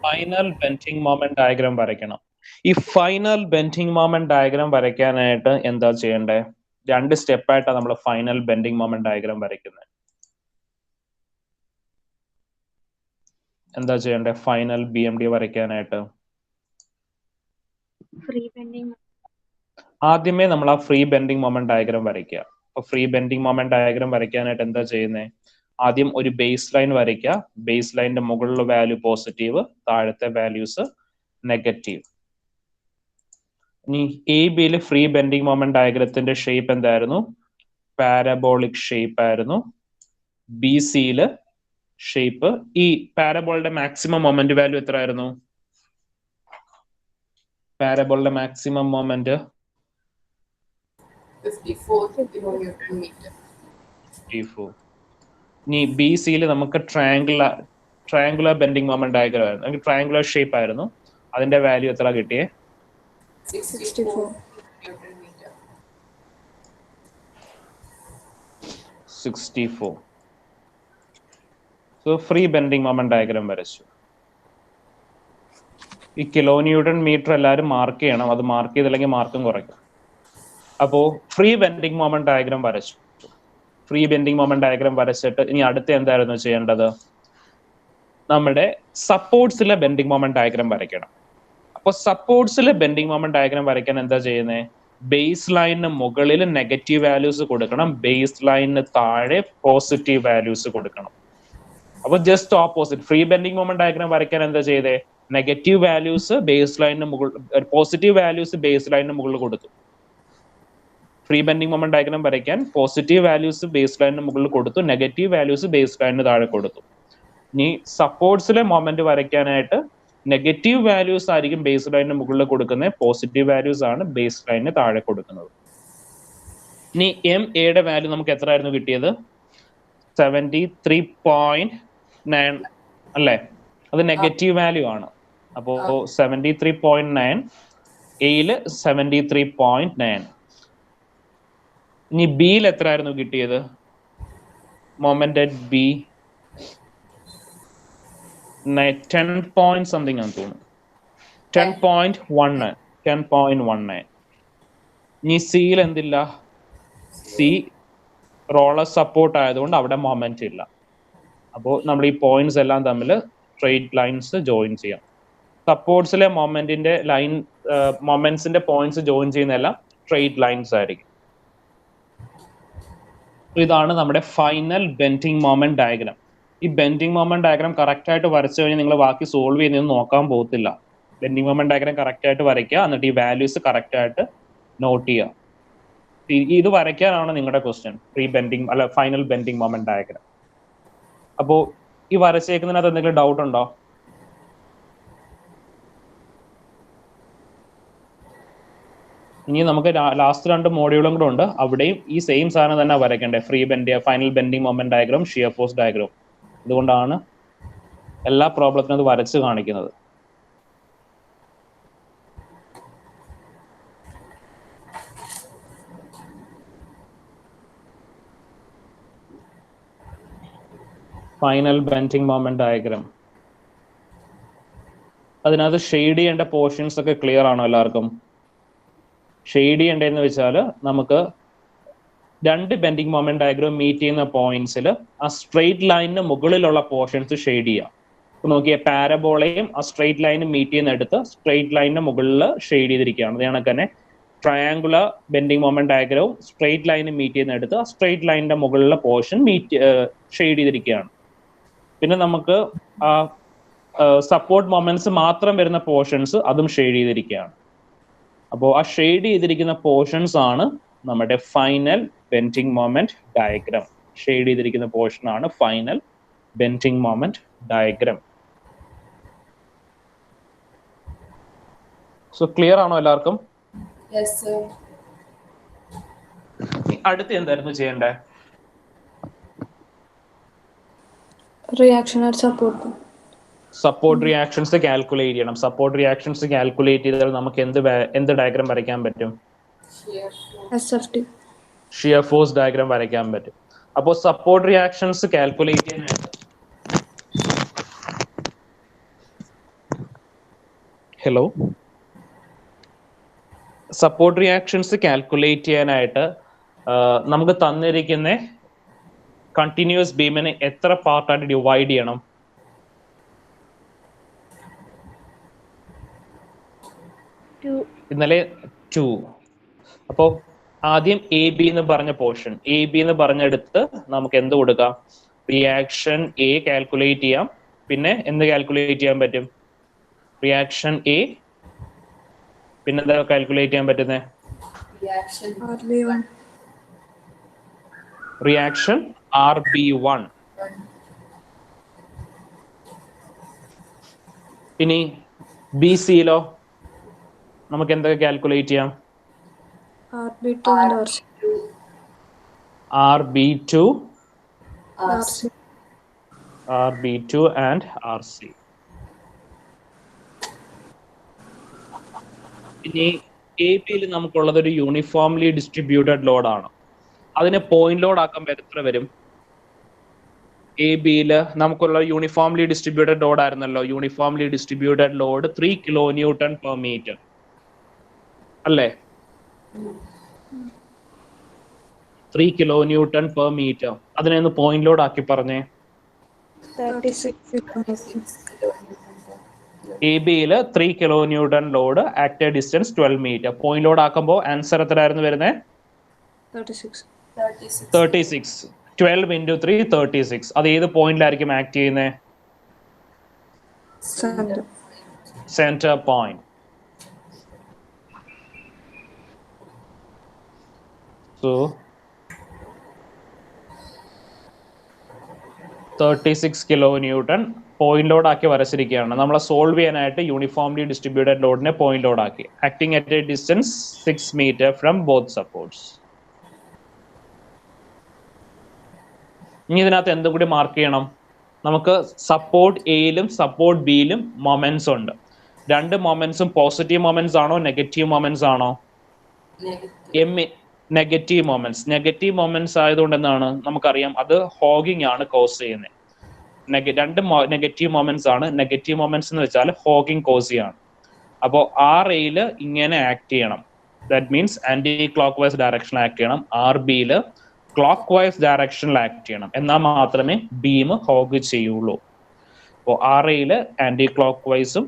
ഫൈനൽ ബെൻഡിങ് മൊമെന്റ് ഡയഗ്രാം വരയ്ക്കണം. ഈ ഫൈനൽ ബെൻഡിങ് മൊമെന്റ് ഡയഗ്രാം വരയ്ക്കാനായിട്ട് എന്താ ചെയ്യണ്ടേ? രണ്ട് സ്റ്റെപ്പായിട്ടാണ് നമ്മൾ ഫൈനൽ ബെൻഡിങ് മൊമെന്റ് ഡയഗ്രാം വരയ്ക്കുന്നത്. എന്താ ചെയ്യേണ്ടത്? ഫൈനൽ BMD വരയ്ക്കാനായിട്ട് ആദ്യമേ നമ്മൾ ആ ഫ്രീ ബെൻഡിങ് മൊമെന്റ് ഡയഗ്രാം വരയ്ക്കുക. അപ്പൊ ഫ്രീ ബെൻഡിങ് മൊമെന്റ് ഡയഗ്രാം വരയ്ക്കാനായിട്ട് എന്താ ചെയ്യുന്നത്? ആദ്യം ഒരു ബേസ് ലൈൻ വരയ്ക്കുക. ബേസ് ലൈനിന്റെ മുകളിലുള്ള വാല്യൂ പോസിറ്റീവ്, താഴത്തെ വാല്യൂസ് നെഗറ്റീവ്. ഇനി AB ഫ്രീ ബെൻഡിങ് മൊമെന്റ് ഡയഗ്രത്തിന്റെ ഷേപ്പ് എന്തായിരുന്നു? പാരബോളിക് ഷേപ്പ് ആയിരുന്നു. BC ഷേപ്പ്, ഈ പാരബോളിന്റെ മാക്സിമം മൊമെന്റ് വാല്യൂ എത്ര ആയിരുന്നു? പാരബോളിന്റെ മാക്സിമം മൊമെന്റ് 54 kilonewton meter. 54. ഇനി BC നമുക്ക് ട്രയാങ്കുലർ ബെൻഡിങ് മൊമെന്റ് ഡയഗ്രം ആയിരുന്നു, ട്രയാങ്കുലർ ഷേപ്പ് ആയിരുന്നു. അതിന്റെ വാല്യൂ എത്ര കിട്ടിയേ? 64 Newton meter. 64. So free bending moment diagram വരച്ചു. ഈ കിലോ ന്യൂട്ടൺ മീറ്റർ എല്ലാവരും മാർക്ക് ചെയ്യണം. അത് മാർക്ക് ചെയ്തില്ലെങ്കിൽ മാർക്കും കുറയ്ക്കും. അപ്പോ ഫ്രീ ബെൻഡിങ് മൊമെന്റ് ഡയഗ്രാം വരച്ചു. ഫ്രീ ബെൻഡിങ് മൊമെന്റ് ഡയഗ്രാം വരച്ചിട്ട് ഇനി അടുത്ത എന്തായിരുന്നു ചെയ്യേണ്ടത്? നമ്മുടെ സപ്പോർട്ട്സിലെ ബെൻഡിങ് മൊമെന്റ് ഡയഗ്രാം വരയ്ക്കണം. അപ്പൊ സപ്പോർട്ട്സിലെ ബെൻഡിങ് മൊമെന്റ് ഡയഗ്രാം വരയ്ക്കാൻ എന്താ ചെയ്യുന്നത്? ബേസ് ലൈനിന് മുകളിൽ നെഗറ്റീവ് വാല്യൂസ് കൊടുക്കണം, ബേസ് ലൈനിന് താഴെ പോസിറ്റീവ് വാല്യൂസ് കൊടുക്കണം. അപ്പൊ just opposite. Free bending moment diagram വരയ്ക്കാൻ എന്താ ചെയ്തേ? നെഗറ്റീവ് വാല്യൂസ് ബേസ് ലൈനിന് മുകളിൽ, പോസിറ്റീവ് വാല്യൂസ് ബേസ് ലൈനിന് മുകളിൽ കൊടുത്തു. ഫ്രീ ബെൻഡിങ് മൊമെന്റ് ഡയഗ്രാം വരയ്ക്കാൻ പോസിറ്റീവ് വാല്യൂസ് ബേസ് ലൈനിന് മുകളിൽ കൊടുത്തു, നെഗറ്റീവ് വാല്യൂസ് ബേസ് ലൈനിന് താഴെ കൊടുത്തു. ഇനി സപ്പോർട്ട്സിലെ മൊമെന്റ് വരയ്ക്കാനായിട്ട് നെഗറ്റീവ് വാല്യൂസ് ആയിരിക്കും ബേസ് ലൈനിന് മുകളിൽ കൊടുക്കുന്നത്, പോസിറ്റീവ് വാല്യൂസ് ആണ് ബേസ് ലൈനിന് താഴെ കൊടുക്കുന്നത്. ഇനി MA വാല്യൂ നമുക്ക് എത്ര ആയിരുന്നു കിട്ടിയത്? 73.9 അല്ലേ? അത് നെഗറ്റീവ് വാല്യൂ ആണ്. അപ്പോ 73.9, A 73.9. ഇനി B എത്ര ആയിരുന്നു കിട്ടിയത്? Moment at B 10 point something ആണെന്ന് തോന്നുന്നു. 10.19. ഇനി C എന്തില്ല? C റോളർ സപ്പോർട്ട് ആയതുകൊണ്ട് അവിടെ മൊമെന്റ് ഇല്ല. അപ്പോൾ നമ്മൾ ഈ പോയിന്റ്സ് എല്ലാം തമ്മിൽ സ്ട്രെയിറ്റ് ലൈൻസ് ജോയിൻ ചെയ്യാം. സപ്പോർട്ട്സിലെ മൊമെന്റിന്റെ ലൈൻ, മൊമെന്റ്സിന്റെ പോയിന്റ്സ് ജോയിൻ ചെയ്യുന്നതെല്ലാം സ്ട്രെയിറ്റ് ലൈൻസ് ആയിരിക്കും. ഇതാണ് നമ്മുടെ ഫൈനൽ ബെൻഡിങ് മൊമെന്റ് ഡയഗ്രാം. ഈ ബെൻഡിങ് മൊമെന്റ് ഡയഗ്രാം കറക്റ്റ് ആയിട്ട് വരച്ചു കഴിഞ്ഞാൽ നിങ്ങൾ ബാക്കി സോൾവ് ചെയ്യുന്നതൊന്നും നോക്കാൻ പോകത്തില്ല. ബെൻഡിങ് മൊമെന്റ് ഡയഗ്രാം കറക്റ്റ് ആയിട്ട് വരയ്ക്കുക, എന്നിട്ട് ഈ വാല്യൂസ് കറക്റ്റ് ആയിട്ട് നോട്ട് ചെയ്യുക. ഇത് വരയ്ക്കാനാണ് നിങ്ങളുടെ ക്വസ്റ്റ്യൻ, പ്രീ ബെൻഡിങ് അല്ല ഫൈനൽ ബെൻഡിങ് മൊമെന്റ് ഡയഗ്രാം. അപ്പോ ഈ വരച്ചേക്കുന്നതിനകത്ത് എന്തെങ്കിലും ഡൗട്ട് ഉണ്ടോ? ഇനി നമുക്ക് ലാസ്റ്റ് 2 മോഡ്യൂളും കൂടെ ഉണ്ട്, അവിടെയും ഈ സെയിം സാധനം തന്നെ വരയ്ക്കണ്ടേ, final bending moment diagram, shear force diagram. അതുകൊണ്ടാണ് എല്ലാ പ്രോബ്ലത്തിനും അത് വരച്ച് കാണിക്കുന്നത്. Final bending moment diagram. അതിനകത്ത് ഷെയ്ഡ് ചെയ്യേണ്ട പോർഷൻസ് ഒക്കെ ക്ലിയർ ആണോ എല്ലാവർക്കും? ഷെയ്ഡ് ചെയ്യേണ്ടതെന്ന് വെച്ചാൽ നമുക്ക് 2 ബെൻഡിങ് മൊമെന്റ് ഡയഗ്രാം മീറ്റ് ചെയ്യുന്ന പോയിന്റ്സിൽ ആ സ്ട്രെയിറ്റ് ലൈനിന് മുകളിലുള്ള പോർഷൻസ് ഷെയ്ഡ് ചെയ്യാം. നോക്കിയ പാരബോളയും ആ സ്ട്രെയിറ്റ് ലൈനും മീറ്റ് ചെയ്യുന്നിടത്ത് സ്ട്രെയിറ്റ് ലൈനിന് മുകളിൽ ഷെയ്ഡ് ചെയ്തിരിക്കുകയാണ്. അത് കണക്ക് തന്നെ ട്രയാങ്കുലർ ബെൻഡിങ് മൊമെന്റ് ഡയഗ്രവും സ്ട്രെയിറ്റ് ലൈനും മീറ്റ് ചെയ്യുന്നിടത്ത് ആ സ്ട്രെയിറ്റ് ലൈനിന്റെ മുകളിലുള്ള പോർഷൻ ഷെയ്ഡ് ചെയ്തിരിക്കുകയാണ്. പിന്നെ നമുക്ക് സപ്പോർട്ട് മൊമെന്റ്സ് മാത്രം വരുന്ന പോർഷൻസ് അതും ഷെയ്ഡ് ചെയ്തിരിക്കുകയാണ്. അപ്പോൾ ആ ഷെയ്ഡ് ചെയ്തിരിക്കുന്ന പോർഷൻസ് ആണ് നമ്മുടെ final bending moment diagram. Shade ചെയ്തിരിക്കുന്ന പോർഷൻ ആണ് final bending moment diagram. So clear ആണോ എല്ലാവർക്കും? Yes, sir. അടുത്ത് എന്തായിരുന്നു ചെയ്യേണ്ടേ? Reaction or support. Support reactions calculate ചെയ്യണം. സപ്പോർട്ട് റിയാക്ഷൻസ് കാൽക്കുലേറ്റ് ചെയ്താൽ നമുക്ക് എന്ത് ഡയഗ്രാം വരയ്ക്കാൻ പറ്റും? SFT. ഷിയർ ഫോഴ്സ് ഡയഗ്രാം വരയ്ക്കാൻ പറ്റും. അപ്പോൾ സപ്പോർട്ട് റിയാക്ഷൻസ് കാൽക്കുലേറ്റ് ചെയ്യാനായിട്ട് സപ്പോർട്ട് റിയാക്ഷൻസ് കാൽക്കുലേറ്റ് ചെയ്യാനായിട്ട് നമുക്ക് തന്നിരിക്കുന്ന കണ്ടിന്യൂസ് ബീമിനെ എത്ര പാർട്ടായിട്ട് ഡിവൈഡ് ചെയ്യണം? ഇന്നലെ 2. അപ്പോൾ ആദ്യം എ ബി എന്ന് പറഞ്ഞ പോർഷൻ, എ ബി എന്ന് പറഞ്ഞെടുത്ത് നമുക്ക് എന്ത് കൊടുക്കാം? റിയാക്ഷൻ എ കാൽക്കുലേറ്റ് ചെയ്യാം. പിന്നെ എന്ത് കാൽക്കുലേറ്റ് ചെയ്യാൻ പറ്റും? റിയാക്ഷൻ എ, പിന്നെന്താ കാൽക്കുലേറ്റ് ചെയ്യാൻ പറ്റുന്നത്? Reaction RB1. ഇനി ബി സിയിലോ നമുക്ക് എന്തൊക്കെ കാൽക്കുലേറ്റ് ചെയ്യാം? RB2 and RC. ഇനി എ ബിയിൽ നമുക്കുള്ളത് ഒരു യൂണിഫോംലി ഡിസ്ട്രിബ്യൂട്ടഡ് ലോഡ് ആണ്. അതിനെ പോയിന്റ് ലോഡ് ആക്കുമ്പോൾ എത്ര വരും? എ ബിയിൽ നമുക്കുള്ള യൂണിഫോംലി ഡിസ്ട്രിബ്യൂട്ടഡ് ലോഡ് ആയിരുന്നല്ലോ. യൂണിഫോംലി ഡിസ്ട്രിബ്യൂട്ടഡ് ലോഡ് 3 kN/m അല്ലേ? 3 kN/m. അതിനെ ഒന്ന് പോയിന്റ് ലോഡ് ആക്കി പറഞ്ഞേ. 36. എ ബിയിൽ 3 kN load, active distance 12 meter. Point load ആക്കുമ്പോൾ ആൻസർ എത്രയായിരുന്നു വരുന്നത്? 36. 12 × 3 36. അത് ഏത് പോയിന്റിലായിരിക്കും ആക്ട് ചെയ്യുന്നത്? Centre point. So 36 kN point load ആക്കി വരച്ചിരിക്കുകയാണ്. നമ്മളെ സോൾവ് ചെയ്യാനായിട്ട് യൂണിഫോംലി ഡിസ്ട്രിബ്യൂട്ടഡ് ലോഡിനെ പോയിന്റ് ലോഡ് ആക്കി. Acting at a distance 6 meter from both supports. ഇനി ഇതിനകത്ത് എന്തും കൂടി മാർക്ക് ചെയ്യണം. നമുക്ക് സപ്പോർട്ട് എയിലും സപ്പോർട്ട് ബിയിലും മൊമെന്റ്സ് ഉണ്ട്. രണ്ട് മൊമെന്റ്സും പോസിറ്റീവ് മൊമെന്റ്സ് ആണോ നെഗറ്റീവ് മൊമെന്റ്സ് ആണോ? Negative moments. നെഗറ്റീവ് മൊമെന്റ്സ് ആയതുകൊണ്ട് എന്താണ് നമുക്കറിയാം, അത് ഹോഗിങ് ആണ് കോസ് ചെയ്യുന്നത്. രണ്ട് നെഗറ്റീവ് മൊമെന്റ്സ് ആണ്. നെഗറ്റീവ് മൊമെന്റ്സ് എന്ന് വെച്ചാൽ ഹോഗിങ് കോസ് ചെയ്യാണ്. അപ്പോൾ ആർ എയിൽ ഇങ്ങനെ ആക്ട് ചെയ്യണം. That means anti clock vice ഡയറക്ഷനിൽ ആക്ട് ചെയ്യണം. ആർ ബിയിൽ ക്ലോക്ക് വൈസ് ഡയറക്ഷനിൽ ആക്ട് ചെയ്യണം. എന്നാൽ മാത്രമേ ബീം ഹോഗ് ചെയ്യുള്ളൂ. അപ്പോൾ ആർ എയിൽ ആന്റി ക്ലോക്ക് വൈസും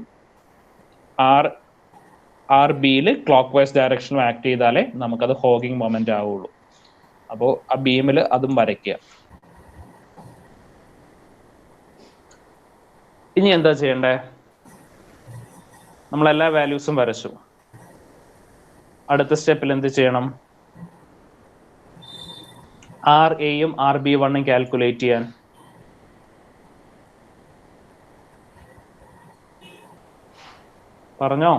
ആർ ബിയിൽ ക്ലോക്ക് വൈസ് ഡയറക്ഷനിൽ ആക്ട് ചെയ്താലേ നമുക്കത് ഹോഗിങ് മൊമെന്റ് ആവുള്ളൂ. അപ്പോൾ ആ ബീമിൽ അതും വരയ്ക്കുക. ഇനി എന്താ ചെയ്യണ്ടേ? നമ്മളെല്ലാ വാല്യൂസും വരച്ചു. അടുത്ത സ്റ്റെപ്പിൽ എന്ത് ചെയ്യണം? ആർ എയും RB1 കാൽക്കുലേറ്റ് ചെയ്യാൻ. പറഞ്ഞോ?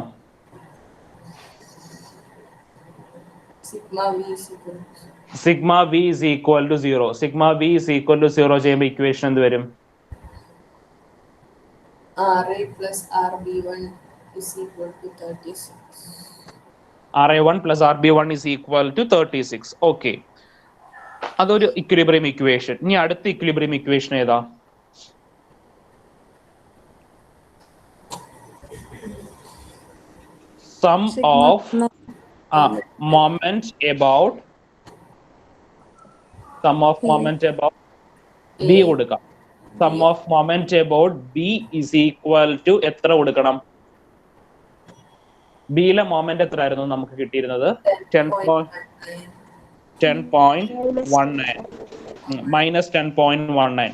Sigma V is equal to 0. Sigma V is equal to 0 ചെയ്യുമ്പോൾ ഇക്വേഷൻ എന്ത് വരും? RA plus RB1 is equal to 36. RA1 plus RB1 is equal to 36. Okay, അതൊരു ഇക്വിലിബ്രിയം ഇക്വേഷൻ. ഇനി അടുത്ത ഇക്വിലിബ്രിയം ഇക്വേഷൻ ഏതാ? Sum of moment about B കൊടുക്കാം. Sum of moment about B is equal to എത്ര കൊടുക്കണം? ബിയിലെ മൊമെന്റ് എത്ര ആയിരുന്നു നമുക്ക് കിട്ടിയിരുന്നത്? 10.19 മൈനസ് 10.19.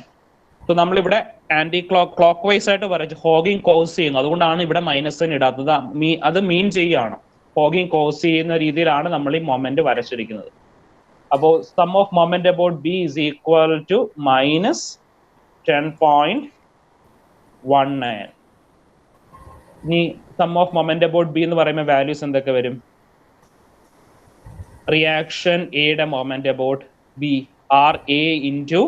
സോ നമ്മളിവിടെ ആന്റി ക്ലോക്ക് വൈസ് ആയിട്ട് വരച്ചു. ഹോഗിങ് കോസ് ചെയ്യുന്നു, അതുകൊണ്ടാണ് ഇവിടെ മൈനസ് ഇടാത്തത്. അത് മീൻ ചെയ്യാണ്. ഹോഗിങ് കോസ് ചെയ്യുന്ന രീതിയിലാണ് നമ്മൾ ഈ മൊമെന്റ് വരച്ചിരിക്കുന്നത്. അപ്പോൾ sum of moment about B is equal to minus 10.19. ഇനി sum of moment about B എന്ന് പറയുമ്പോൾ വാല്യൂസ് എന്തൊക്കെ വരും? റിയാക്ഷൻ എയുടെ moment about B R A into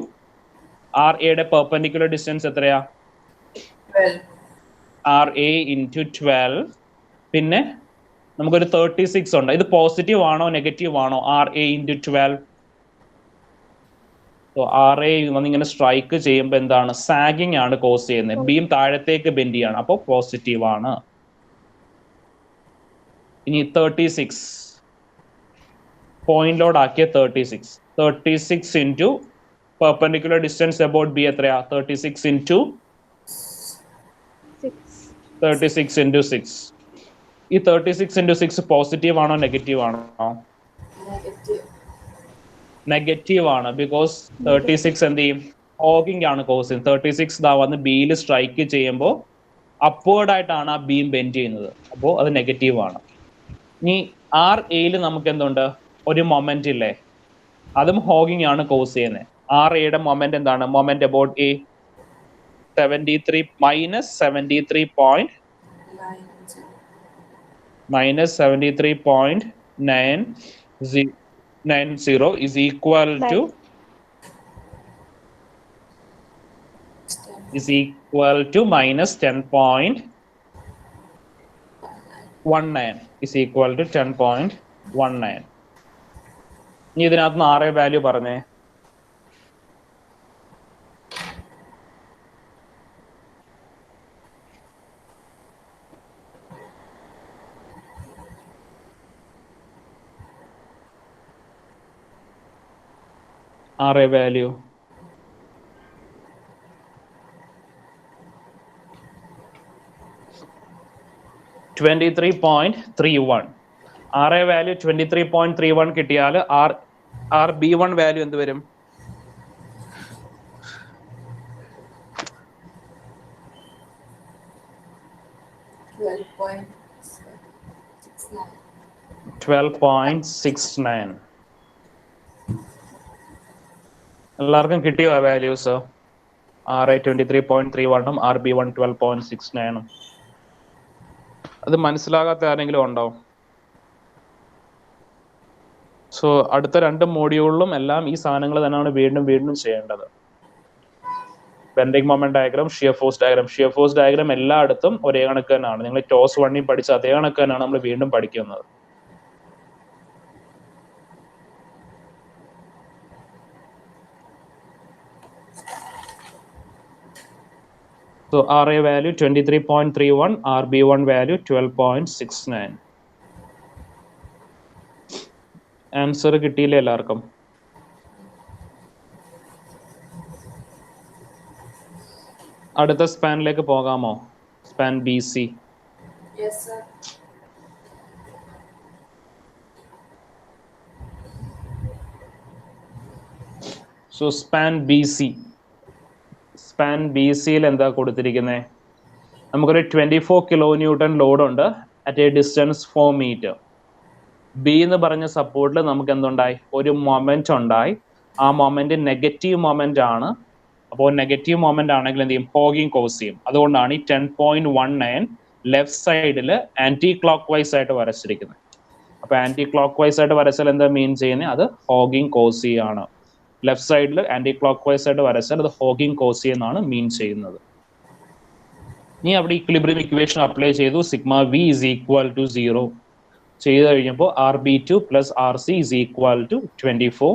R എയുടെ പെർപെൻഡിക്കുലർ ഡിസ്റ്റൻസ് എത്രയാ? 12. R A into 12. പിന്നെ നമുക്കൊരു 36 ഉണ്ട്. ഇത് പോസിറ്റീവ് ആണോ നെഗറ്റീവ് ആണോ? R A into 12. So R A വന്നിങ്ങനെ സ്ട്രൈക്ക് ചെയ്യുമ്പോൾ എന്താണ്? സാഗിങ് ആണ് കോസ് ചെയ്യുന്നത്. ബീം താഴത്തേക്ക് ബെൻഡ് ചെയ്യാണ്, അപ്പോൾ പോസിറ്റീവ് ആണ്. ഇനി 36 പോയിന്റ് ലോഡ് ആക്കിയ 36 into perpendicular distance about B എത്രയാ? 36 ഇൻറ്റു 6. ഈ 36 into 6 പോസിറ്റീവ് ആണോ നെഗറ്റീവ് ആണോ? Negative. നെഗറ്റീവ് ആണ്. ബിക്കോസ് 36 എന്ത് ചെയ്യും? ഹോഗിങ് ആണ് കോസ് ചെയ്യുന്നത്. 36 ദാ വന്ന് ബിയിൽ സ്ട്രൈക്ക് ചെയ്യുമ്പോൾ അപ്വേർഡ് ആയിട്ടാണ് ആ ബീം ബെൻഡ് ചെയ്യുന്നത്. അപ്പോൾ അത് നെഗറ്റീവ് ആണ്. ഇനി ആർ എയിൽ നമുക്ക് എന്തുണ്ട്? ഒരു മൊമെന്റ് ഇല്ലേ? അതും ഹോഗിങ് ആണ് കോസ് ചെയ്യുന്നത്. ആർ എയുടെ മൊമെന്റ് എന്താണ്? Moment about A 73 minus 73.90 is equal to minus 10.19 is equal to 10.19. ഇനി ഇതിനകത്ത് നിന്ന് ആറേ വാല്യൂ പറഞ്ഞേ. ആറേ വാല്യൂ 23.31. ആറേ വാല്യൂ 23.31 കിട്ടിയാൽ ആർ ബി വൺ വാല്യൂ എന്ത് വരും? 12.69. എല്ലാവർക്കും കിട്ടിയോ ആ values? R A 23.31 R B one 12.69. അത് മനസ്സിലാകാത്ത ആരെങ്കിലും ഉണ്ടോ? സോ അടുത്ത 2 മോഡ്യൂളിലും എല്ലാം ഈ സാധനങ്ങൾ തന്നെയാണ് വീണ്ടും വീണ്ടും ചെയ്യേണ്ടത്. Bending moment diagram, shear force diagram. Shear force diagram എല്ലായിടത്തും ഒരേ കണക്ക് തന്നെയാണ്. നിങ്ങൾ ടോസ് 1 പഠിച്ച അതേ കണക്ക് തന്നെയാണ് നമ്മൾ വീണ്ടും പഠിക്കുന്നത്. So RA value 23.31, RB1 value 12.69. Answer കിട്ടിയില്ലേ എല്ലാവർക്കും? അടുത്ത സ്പാനിലേക്ക് പോകാമോ? Span B C. Yes, sir. So span B C. Span B സിയിൽ എന്താ കൊടുത്തിരിക്കുന്നത്? നമുക്കൊരു 24 കിലോ ന്യൂട്ടൺ ലോഡ് ഉണ്ട് at a distance 4 metre. B എന്ന് പറഞ്ഞ സപ്പോർട്ടിൽ നമുക്ക് എന്തുണ്ടായി? ഒരു മൊമെന്റ് ഉണ്ടായി. ആ മൊമെന്റ് നെഗറ്റീവ് മൊമെന്റ് ആണ്. അപ്പോൾ നെഗറ്റീവ് മൊമെന്റ് ആണെങ്കിൽ എന്ത് ചെയ്യും? ഹോഗിങ് കോസ് ചെയ്യും. അതുകൊണ്ടാണ് ഈ 10.19 ലെഫ്റ്റ് സൈഡിൽ ആന്റി ക്ലോക്ക് വൈസ് ആയിട്ട് വരച്ചിരിക്കുന്നത്. അപ്പൊ ആന്റി ക്ലോക്ക് വൈസ് ആയിട്ട് വരച്ചാൽ എന്താ മീൻ ചെയ്യുന്നത്? അത് ഹോഗിങ് കോസ് ചെയ്യാണ്. ലെഫ്റ്റ് സൈഡിൽ ആന്റി ക്ലോക്ക് വൈസ് ആയിട്ട് വരച്ചാൽ അത് ഹോഗിങ് കോസ് ചെയ്യുന്നതാണ് മീൻ ചെയ്യുന്നത്. ഇനി അവിടെ ഇക്വിലിബ്രിയം ഇക്വേഷൻ അപ്ലൈ ചെയ്തു. Sigma V is equal to 0 ചെയ്ത് കഴിഞ്ഞപ്പോൾ R B two plus R C is equal to 24.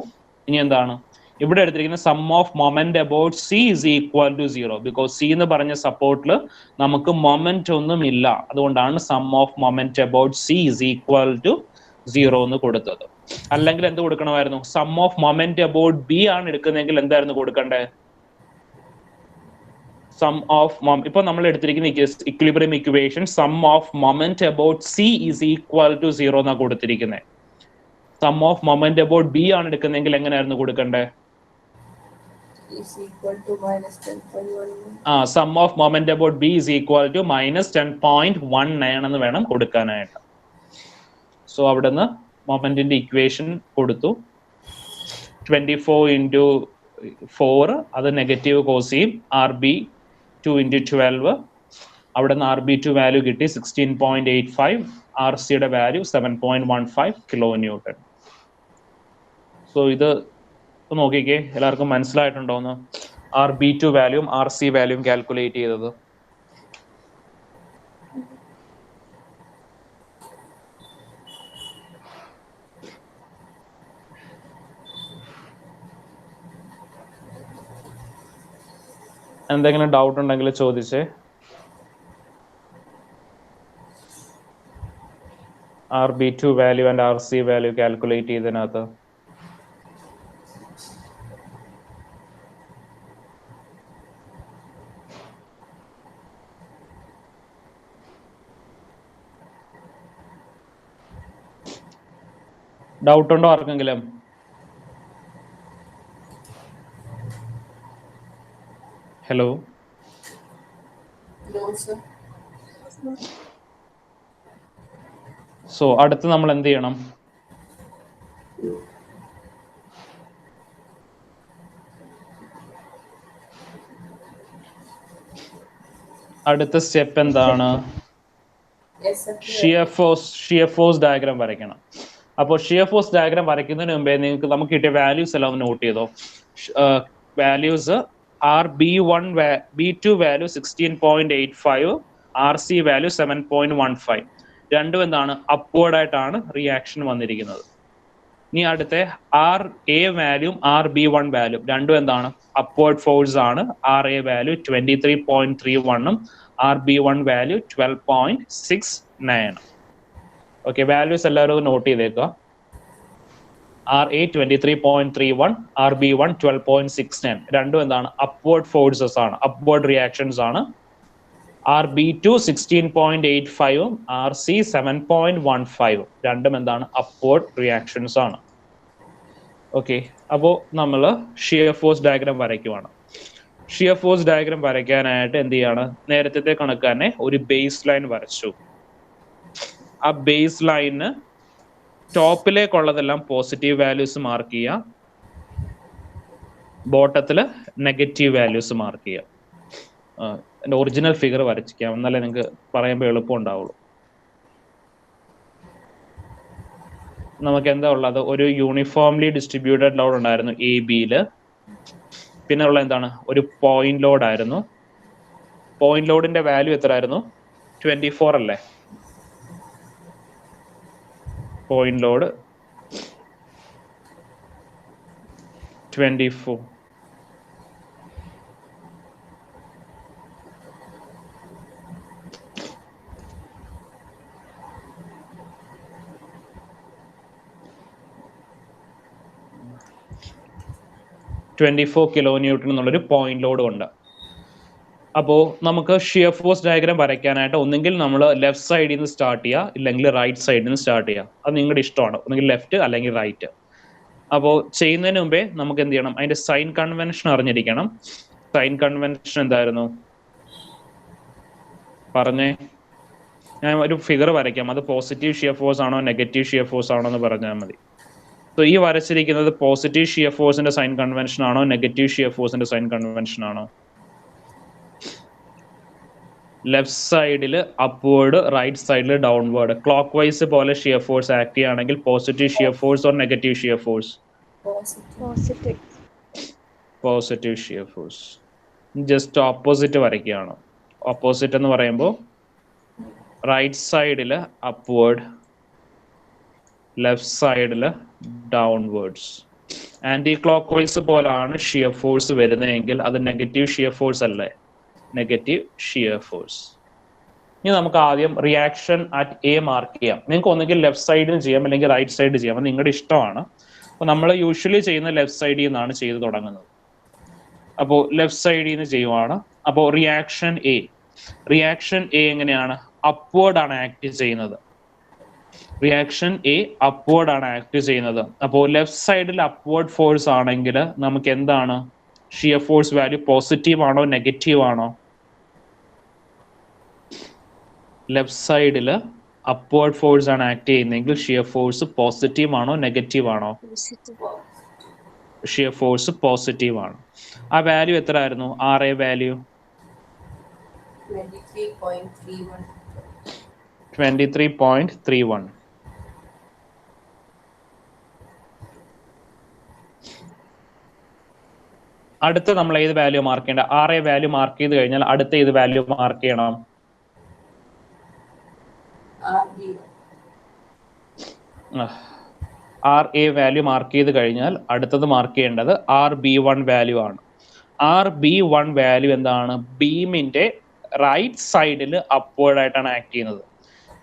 ഇനി എന്താണ് ഇവിടെ എടുത്തിരിക്കുന്ന? Sum of moment about C is equal to 0. Because C എന്ന് പറഞ്ഞ സപ്പോർട്ടിൽ നമുക്ക് മൊമെന്റ് ഒന്നും ഇല്ല. അതുകൊണ്ടാണ് sum of moment about C is equal to 0 എന്ന് കൊടുത്തത്. അല്ലെങ്കിൽ എന്ത് കൊടുക്കണമായിരുന്നു? Sum of moment about B ആണ് എടുക്കുന്നതെങ്കിൽ എന്തായിരുന്നു കൊടുക്കണ്ടേ? സം ഓഫ് ഇപ്പൊ നമ്മൾ എടുത്തിരിക്കുന്ന equilibrium equation sum of moment about C is equal to 0 എന്നാ കൊടുത്തിരിക്കുന്നത്. Sum of moment about B ആണ് എടുക്കുന്നതെങ്കിൽ എങ്ങനെയായിരുന്നു കൊടുക്കണ്ടേ? Is equal to minus 10.19. Sum of moment about B is equal to minus 10.19 എന്ന് വേണം കൊടുക്കാനായിട്ട്. സോ അവിടുന്ന് മൊമെന്റിന്റെ ഇക്വേഷൻ കൊടുത്തു. 24 into 4 അത് നെഗറ്റീവ് കോസ് ചെയ്യും. ആർ ബി 2 into 12 അവിടെ നിന്ന് ആർ ബി ടു വാല്യൂ കിട്ടി 16.85. ആർ സിയുടെ വാല്യൂ 7.15 കിലോ ന്യൂട്ടൺ. സോ ഇത് നോക്കിക്കേ, എല്ലാവർക്കും മനസ്സിലായിട്ടുണ്ടോന്ന്? ആർ ബി ടു വാല്യൂം ആർ സി വാല്യൂം കാൽക്കുലേറ്റ് ചെയ്തത്. എന്തെങ്കിലും ഡൗട്ട് ഉണ്ടെങ്കിൽ ചോദിച്ചേ. R B two value and R C value calculate ചെയ്തതിനകത്ത് ഡൗട്ട് ഉണ്ടോ ആർക്കെങ്കിലും? Hello, No, sir. സോ അടുത്ത് നമ്മൾ എന്ത് ചെയ്യണം? അടുത്ത സ്റ്റെപ്പ് എന്താണ്? ഷിയർ ഫോഴ്സ് ഡയഗ്രാം വരയ്ക്കണം. അപ്പോൾ ഷിയർ ഫോഴ്സ് ഡയഗ്രാം വരയ്ക്കുന്നതിന് മുമ്പേ നമുക്ക് കിട്ടിയ വാല്യൂസ് എല്ലാം ഒന്ന് നോട്ട് ചെയ്തോ. Values B2 value 16.85, RC value 7.15. രണ്ടും എന്താണ്? അപ്വേർഡ് ആയിട്ടാണ് റിയാക്ഷൻ വന്നിരിക്കുന്നത്. ഇനി അടുത്ത RA വാല്യൂം RB1 വാല്യൂം രണ്ടും എന്താണ്? അപ്വേർഡ് ഫോഴ്സ് ആണ്. RA value 23.31 RB1 value 12.69. Okay, values എല്ലാവരും നോട്ട് ചെയ്തേക്കുക. RA 23.31, RB1 12.69. രണ്ടും എന്താണ്? അപ്വേർഡ് ഫോഴ്സസ് ആണ്, അപ്വേർഡ് റിയാക്ഷൻസ് ആണ്. RB2 16.85, RC 7.15. രണ്ടും എന്താണ്? അപ്വേർഡ് റിയാക്ഷൻസ് ആണ്. ഓക്കെ, അപ്പോൾ നമ്മൾ ഷിയർ ഫോഴ്സ് ഡയഗ്രാം വരയ്ക്കുവാണ്. ഷിയർ ഫോഴ്സ് ഡയഗ്രാം വരയ്ക്കാനായിട്ട് എന്ത് ചെയ്യാണ്? നേരത്തെ കണക്ക് തന്നെ ഒരു ബേസ് ലൈൻ വരച്ചു. ആ ബേസ് ലൈന് ടോപ്പിലേക്കുള്ളതെല്ലാം പോസിറ്റീവ് വാല്യൂസ് മാർക്ക് ചെയ്യുക, ബോട്ടത്തില് നെഗറ്റീവ് വാല്യൂസ് മാർക്ക് ചെയ്യുക. എൻ്റെ ഒറിജിനൽ ഫിഗർ വരച്ചിരിക്കാം, എന്നാലേ നിങ്ങൾക്ക് പറയുമ്പോൾ എളുപ്പം ഉണ്ടാവുള്ളൂ. നമുക്ക് എന്താ ഉള്ളത്? ഒരു യൂണിഫോംലി ഡിസ്ട്രിബ്യൂട്ടഡ് ലോഡ് ഉണ്ടായിരുന്നു AB-യിൽ. പിന്നെ ഉള്ള എന്താണ്? ഒരു പോയിന്റ് ലോഡ് ആയിരുന്നു. പോയിന്റ് ലോഡിന്റെ വാല്യൂ എത്ര ആയിരുന്നു? 24 അല്ലേ? Point load 24. kN എന്നുള്ളൊരു പോയിന്റ് ലോഡ് ഉണ്ട്. അപ്പോൾ നമുക്ക് ഷിയർ ഫോഴ്സ് ഡയഗ്രാം വരയ്ക്കാനായിട്ട് ഒന്നെങ്കിൽ നമ്മൾ ലെഫ്റ്റ് സൈഡിൽ നിന്ന് സ്റ്റാർട്ട് ചെയ്യുക, ഇല്ലെങ്കിൽ റൈറ്റ് സൈഡിൽ നിന്ന് സ്റ്റാർട്ട് ചെയ്യുക. അത് നിങ്ങളുടെ ഇഷ്ടമാണ്, ഒന്നെങ്കിൽ ലെഫ്റ്റ് അല്ലെങ്കിൽ റൈറ്റ്. അപ്പോൾ ചെയ്യുന്നതിന് മുമ്പേ നമുക്ക് എന്ത് ചെയ്യണം? അതിന്റെ സൈൻ കൺവെൻഷൻ അറിഞ്ഞിരിക്കണം. സൈൻ കൺവെൻഷൻ എന്തായിരുന്നു? പറഞ്ഞേ. ഞാൻ ഒരു ഫിഗർ വരയ്ക്കാം, അത് പോസിറ്റീവ് ഷിയർ ഫോഴ്സ് ആണോ നെഗറ്റീവ് ഷിയർ ഫോഴ്സ് ആണോ എന്ന് പറഞ്ഞാൽ മതി. സോ ഈ വരച്ചിരിക്കുന്നത് പോസിറ്റീവ് ഷിയർ ഫോഴ്സിന്റെ സൈൻ കൺവെൻഷൻ ആണോ നെഗറ്റീവ് ഷിയർ ഫോഴ്സിന്റെ സൈൻ കൺവെൻഷൻ ആണോ? ലെഫ്റ്റ് സൈഡിൽ അപ്വേർഡ്, റൈറ്റ് സൈഡിൽ ഡൗൺവേർഡ്. ക്ലോക്ക് വൈസ് പോലെ ഷിയർ ഫോഴ്സ് ആക്ട് ചെയ്യുകയാണെങ്കിൽ positive shear force or negative shear force? Positive shear force. Just opposite വരയ്ക്കുകയാണ്. ഓപ്പോസിറ്റ് എന്ന് പറയുമ്പോൾ റൈറ്റ് സൈഡിൽ അപ്വേർഡ്, ലെഫ്റ്റ് സൈഡിൽ ഡൗൺവേർഡ്സ്. ആന്റി ക്ലോക്ക് വൈസ് പോലാണ് ഷിയർ ഫോഴ്സ് വരുന്നതെങ്കിൽ അത് നെഗറ്റീവ് ഷിയർ ഫോഴ്സ് അല്ലേ? Negative shear force. ഇനി നമുക്ക് ആദ്യം റിയാക്ഷൻ അറ്റ് എ മാർക്ക് ചെയ്യാം. നിങ്ങൾക്ക് ഒന്നെങ്കിൽ ലെഫ്റ്റ് സൈഡിൽ ചെയ്യാം അല്ലെങ്കിൽ റൈറ്റ് സൈഡിൽ ചെയ്യാം, അത് നിങ്ങളുടെ ഇഷ്ടമാണ്. അപ്പോൾ നമ്മൾ യൂഷ്വലി ചെയ്യുന്ന ലെഫ്റ്റ് സൈഡിൽ നിന്നാണ് ചെയ്ത് തുടങ്ങുന്നത്. അപ്പോൾ ലെഫ്റ്റ് സൈഡിൽ നിന്ന് ചെയ്യുവാണ്. അപ്പോൾ റിയാക്ഷൻ എ എങ്ങനെയാണ്? അപ്വേർഡ് ആണ് ആക്ട് ചെയ്യുന്നത്. റിയാക്ഷൻ എ അപ്വേർഡ് ആണ് ആക്ട് ചെയ്യുന്നത്. അപ്പോൾ ലെഫ്റ്റ് സൈഡിൽ അപ്വേർഡ് ഫോഴ്സ് ആണെങ്കിൽ നമുക്ക് എന്താണ്? ഷിയർ ഫോഴ്സ് വാല്യൂ പോസിറ്റീവ് ആണോ നെഗറ്റീവ് ആണോ? ലെഫ്റ്റ് സൈഡിൽ അപ്വേർഡ് ഫോഴ്സ് ആണ് ആക്ട് ചെയ്യുന്നതെങ്കിൽ ഷിയർ ഫോഴ്സ് പോസിറ്റീവ് ആണോ നെഗറ്റീവ് ആണോ? ഷിയർ ഫോഴ്സ് പോസിറ്റീവ് ആണ്. ആ വാല്യൂ എത്ര ആയിരുന്നു? RA value 23.31. അടുത്ത നമ്മൾ ഏത് വാല്യൂ മാർക്ക് ചെയ്യേണ്ട? RA വാല്യൂ മാർക്ക് ചെയ്ത് കഴിഞ്ഞാൽ അടുത്ത ഏത് വാല്യൂ മാർക്ക് ചെയ്യണം? RA വാല്യൂ മാർക്ക് ചെയ്ത് കഴിഞ്ഞാൽ അടുത്തത് മാർക്ക് ചെയ്യേണ്ടത് RB1 വാല്യൂ ആണ്. RB1 വാല്യൂ എന്താണ്? ബീമിന്റെ റൈറ്റ് സൈഡിൽ അപ്വേർഡ് ആയിട്ടാണ് ആക്ട് ചെയ്യുന്നത്.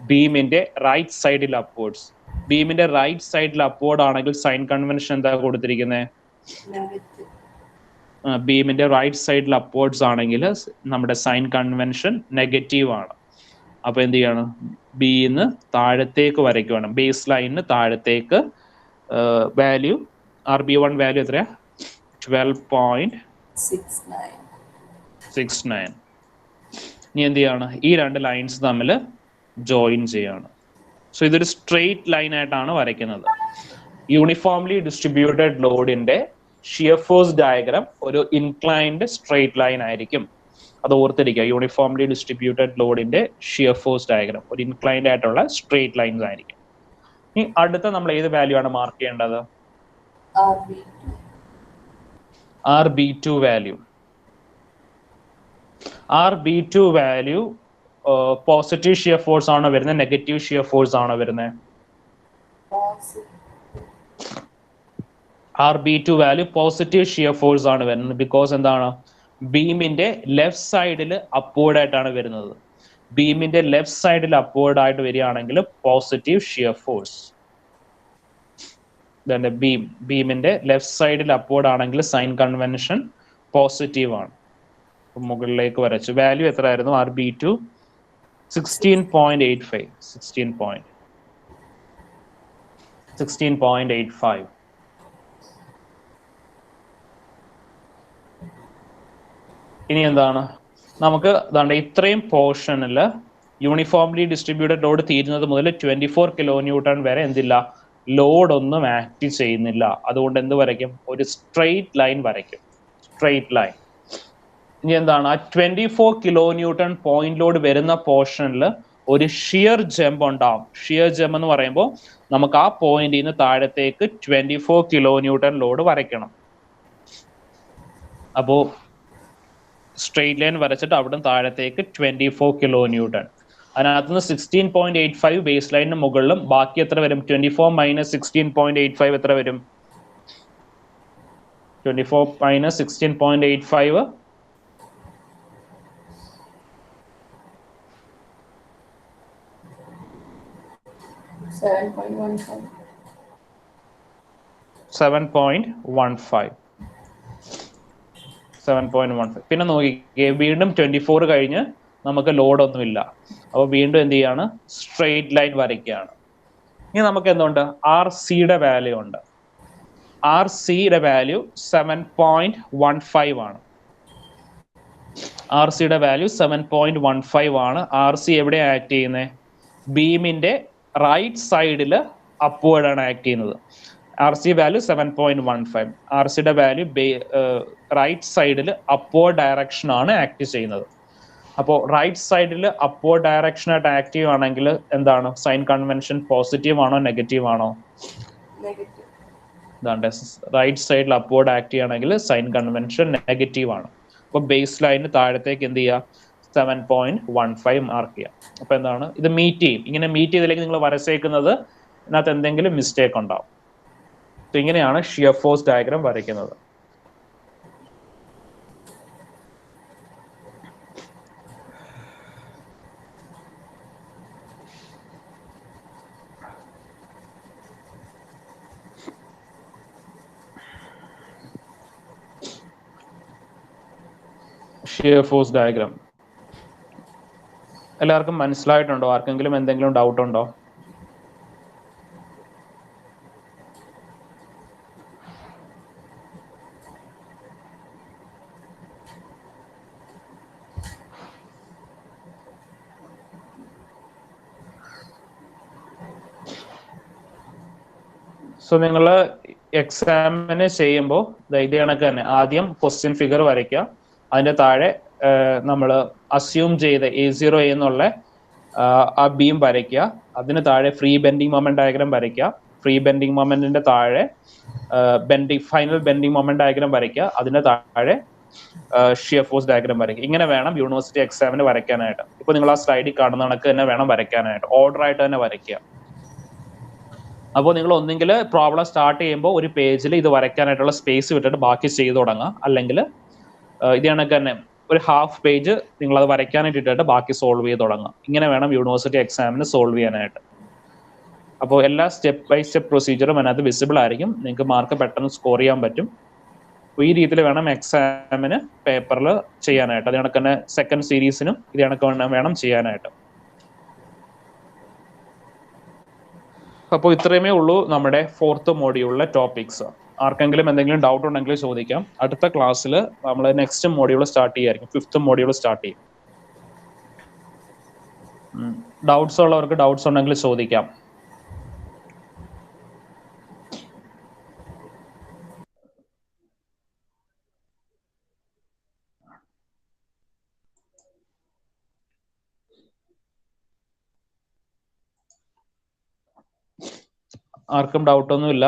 ബീമിന്റെ റൈറ്റ് സൈഡിൽ അപ്വേർഡ്സ്. ബീമിന്റെ റൈറ്റ് സൈഡിൽ അപ്വേർഡ് ആണെങ്കിൽ സൈൻ കൺവെൻഷൻ എന്താ കൊടുത്തിരിക്കുന്നത്? ബീമിന്റെ റൈറ്റ് സൈഡിൽ അപ്വേർഡ്സ് ആണെങ്കിൽ നമ്മുടെ സൈൻ കൺവെൻഷൻ നെഗറ്റീവ് ആണ്. അപ്പൊ എന്ത് ചെയ്യണം? ബിന്ന് താഴത്തേക്ക് വരയ്ക്കുവാണ്. ബേസ് ലൈനിന് താഴത്തേക്ക് വാല്യൂ RB1 വാല്യൂ എത്രയാ? 12.69. ഇനി എന്ത് ചെയ്യാണ്? ഈ രണ്ട് ലൈൻസ് തമ്മിൽ ജോയിൻ ചെയ്യാണ്. സോ ഇതൊരു സ്ട്രെയിറ്റ് ലൈൻ ആയിട്ടാണ് വരയ്ക്കുന്നത്. യൂണിഫോംലി ഡിസ്ട്രിബ്യൂട്ടഡ് ലോഡിന്റെ ഷിയർ ഫോഴ്സ് ഡയഗ്രാം ഒരു ഇൻക്ലൈൻഡ് സ്ട്രെയിറ്റ് ലൈൻ ആയിരിക്കും. അത് ഓർത്തിരിക്കുക. യൂണിഫോംലി ഡിസ്ട്രിബ്യൂട്ടഡ് ലോഡിന്റെ ഷിയർ ഫോഴ്സ് ഡയഗ്രാം ഒരു ഇൻക്ലൈൻഡ് ആയിട്ടുള്ള സ്ട്രെയിറ്റ് ലൈൻസ് ആയിരിക്കും. ഇനി അടുത്ത നമ്മൾ ഏത് വാല്യൂ ആണ് മാർക്ക് ചെയ്യേണ്ടത്? RB2 value. RB2 value positive shear force ആണോ വരുന്നത്, നെഗറ്റീവ് ഷിയർ ഫോഴ്സ് ആണോ വരുന്നത്? RB2 value positive shear force ആണ് വരുന്നത്. ബിക്കോസ് എന്താണ്? ബീമിന്റെ ലെഫ്റ്റ് സൈഡിൽ അപ്വേർഡ് ആയിട്ടാണ് വരുന്നത്. ബീമിന്റെ ലെഫ്റ്റ് സൈഡിൽ അപ്വേർഡ് ആയിട്ട് വരികയാണെങ്കിൽ പോസിറ്റീവ് ഷിയർ ഫോഴ്സ്. ബീമിന്റെ ലെഫ്റ്റ് സൈഡിൽ അപ്വേർഡ് ആണെങ്കിൽ സൈൻ കൺവെൻഷൻ പോസിറ്റീവ് ആണ്. മുകളിലേക്ക് വരച്ചു. വാല്യൂ എത്ര ആയിരുന്നു? RB2 16.85. 16.85. ഇനി എന്താണ്? നമുക്ക് ഇത്രയും പോർഷനിൽ യൂണിഫോംലി ഡിസ്ട്രിബ്യൂട്ടഡ് ലോഡ് തീരുന്നത് മുതൽ 24 kN വരെ എന്തില്ല? ലോഡ് ഒന്നും ആക്ട് ചെയ്യുന്നില്ല. അതുകൊണ്ട് എന്ത് വരയ്ക്കും? ഒരു സ്ട്രെയിറ്റ് ലൈൻ വരയ്ക്കും. Straight line. ഇനി എന്താണ്? ആ 24 kN പോയിന്റ് ലോഡ് വരുന്ന പോർഷനിൽ ഒരു ഷിയർ ജമ്പ് ഉണ്ടാവും. ഷിയർ ജമ്പ് എന്ന് പറയുമ്പോൾ നമുക്ക് ആ പോയിന്റിൽ നിന്ന് താഴത്തേക്ക് 24 kN ലോഡ് വരയ്ക്കണം. അപ്പോൾ സ്ട്രെയിറ്റ് ലൈൻ വരച്ചിട്ട് അവിടെ താഴത്തേക്ക് 24 kN. അതിനകത്ത് നിന്ന് 16.85 ബേസ് ലൈനിന് മുകളിലും ബാക്കി എത്ര വരും? 24 - 16.85 എത്ര വരും? 24 - 16.85 7.15. പിന്നെ നോക്കിക്കേ, വീണ്ടും 24 കഴിഞ്ഞ് നമുക്ക് ലോഡൊന്നുമില്ല. അപ്പോൾ വീണ്ടും എന്ത് ചെയ്യാണ്? സ്ട്രെയിറ്റ് ലൈൻ വരയ്ക്കുകയാണ്. ഇനി നമുക്ക് എന്തുണ്ട്? RCയുടെ വാല്യൂ ഉണ്ട്. RCയുടെ വാല്യൂ 7.15 ആണ്. RCയുടെ വാല്യൂ 7.15 ആണ്. RC എവിടെ ആക്ട് ചെയ്യുന്നത്? ബീമിന്റെ റൈറ്റ് സൈഡിൽ അപ്വേർഡ് ആണ് ആക്ട് ചെയ്യുന്നത്. RC value 7.15. RCയുടെ വാല്യൂ റൈറ്റ് സൈഡിൽ അപ്വേർഡ് ഡയറക്ഷൻ ആണ് ആക്ട് ചെയ്യുന്നത്. അപ്പോൾ റൈറ്റ് സൈഡിൽ അപ്വേർഡ് ഡയറക്ഷൻ ആയിട്ട് ആക്ട് ചെയ്യുവാണെങ്കിൽ എന്താണ്? സൈൻ കൺവെൻഷൻ പോസിറ്റീവ് ആണോ നെഗറ്റീവ് ആണോ? റൈറ്റ് സൈഡിൽ അപ്വേർഡ് ആക്ട് ചെയ്യുകയാണെങ്കിൽ സൈൻ കൺവെൻഷൻ നെഗറ്റീവ് ആണ്. അപ്പോൾ ബേസ് ലൈനിന് താഴത്തേക്ക് എന്ത് ചെയ്യുക? 7.15 മാർക്ക് ചെയ്യാം. അപ്പൊ എന്താണ്? ഇത് മീറ്റ് ചെയ്യും. ഇങ്ങനെ മീറ്റ് ചെയ്തിലേക്ക് നിങ്ങൾ വരച്ചേക്കുന്നത് ഇതിനകത്ത് എന്തെങ്കിലും മിസ്റ്റേക്ക് ഉണ്ടാവും. ഇങ്ങനെയാണ് ഷിയർ ഫോഴ്സ് ഡയഗ്രാം വരയ്ക്കുന്നത്. ഷിയർ ഫോഴ്സ് ഡയഗ്രാം എല്ലാവർക്കും മനസ്സിലായിട്ടുണ്ടോ? ആർക്കെങ്കിലും എന്തെങ്കിലും ഡൗട്ട് ഉണ്ടോ? സോ നിങ്ങൾ എക്സാമിന് ചെയ്യുമ്പോൾ ഇത് കണക്ക് തന്നെ ആദ്യം ക്വസ്റ്റ്യൻ ഫിഗർ വരയ്ക്കുക. അതിന്റെ താഴെ നമ്മൾ അസ്യൂം ചെയ്ത A0 എന്നുള്ള ആ ബീം വരയ്ക്കുക. അതിന് താഴെ ഫ്രീ ബെൻഡിങ് മൊമെന്റ് ഡയഗ്രാം വരയ്ക്കുക. ഫ്രീ ബെൻഡിങ് മൊമെന്റിന്റെ താഴെ ഫൈനൽ ബെൻഡിങ് മൊമെന്റ് ഡയഗ്രാം വരയ്ക്കുക. അതിന്റെ താഴെ ഷിയർ ഫോഴ്സ് ഡയഗ്രാം വരയ്ക്കുക. ഇങ്ങനെ വേണം യൂണിവേഴ്സിറ്റി എക്സാമിന് വരയ്ക്കാനായിട്ട്. ഇപ്പൊ നിങ്ങൾ ആ സ്ലൈഡിൽ കാണുന്ന കണക്ക് തന്നെ വേണം വരയ്ക്കാനായിട്ട്. ഓർഡർ ആയിട്ട് തന്നെ വരയ്ക്കുക. അപ്പോൾ നിങ്ങൾ ഒന്നെങ്കിൽ പ്രോബ്ലം സ്റ്റാർട്ട് ചെയ്യുമ്പോൾ ഒരു പേജിൽ ഇത് വരയ്ക്കാനായിട്ടുള്ള സ്പേസ് വിട്ടിട്ട് ബാക്കി ചെയ്തു തുടങ്ങുക. അല്ലെങ്കിൽ ഇത് കണക്ക് തന്നെ ഒരു ഹാഫ് പേജ് നിങ്ങൾ അത് വരയ്ക്കാനായിട്ട് ഇട്ടിട്ട് ബാക്കി സോൾവ് ചെയ്ത് തുടങ്ങുക. ഇങ്ങനെ വേണം യൂണിവേഴ്സിറ്റി എക്സാമിന് സോൾവ് ചെയ്യാനായിട്ട്. അപ്പോൾ എല്ലാ സ്റ്റെപ്പ് ബൈ സ്റ്റെപ്പ് പ്രൊസീജിയറും അതിനകത്ത് വിസിബിൾ ആയിരിക്കും. നിങ്ങൾക്ക് മാർക്ക് പെട്ടെന്ന് സ്കോർ ചെയ്യാൻ പറ്റും. അപ്പോൾ ഈ രീതിയിൽ വേണം എക്സാമിന് പേപ്പറിൽ ചെയ്യാനായിട്ട്. അത് കണക്ക് തന്നെ സെക്കൻഡ് സീരീസിനും ഇത് കണക്ക് വേണം ചെയ്യാനായിട്ട്. അപ്പോൾ ഇത്രയുമേ ഉള്ളൂ നമ്മുടെ 4th മോഡ്യൂളിലെ ടോപ്പിക്സ്. ആർക്കെങ്കിലും എന്തെങ്കിലും ഡൗട്ട് ഉണ്ടെങ്കിൽ ചോദിക്കാം. അടുത്ത ക്ലാസ്സിൽ നമ്മൾ നെക്സ്റ്റ് മോഡ്യൂൾ സ്റ്റാർട്ട് ചെയ്യായിരിക്കും. 5th മോഡ്യൂൾ സ്റ്റാർട്ട് ചെയ്യും. ഡൗട്ട്സ് ഉള്ളവർക്ക് ഡൗട്ട്സ് ഉണ്ടെങ്കിൽ ചോദിക്കാം. ആർക്കും ഡൗട്ടൊന്നുമില്ല.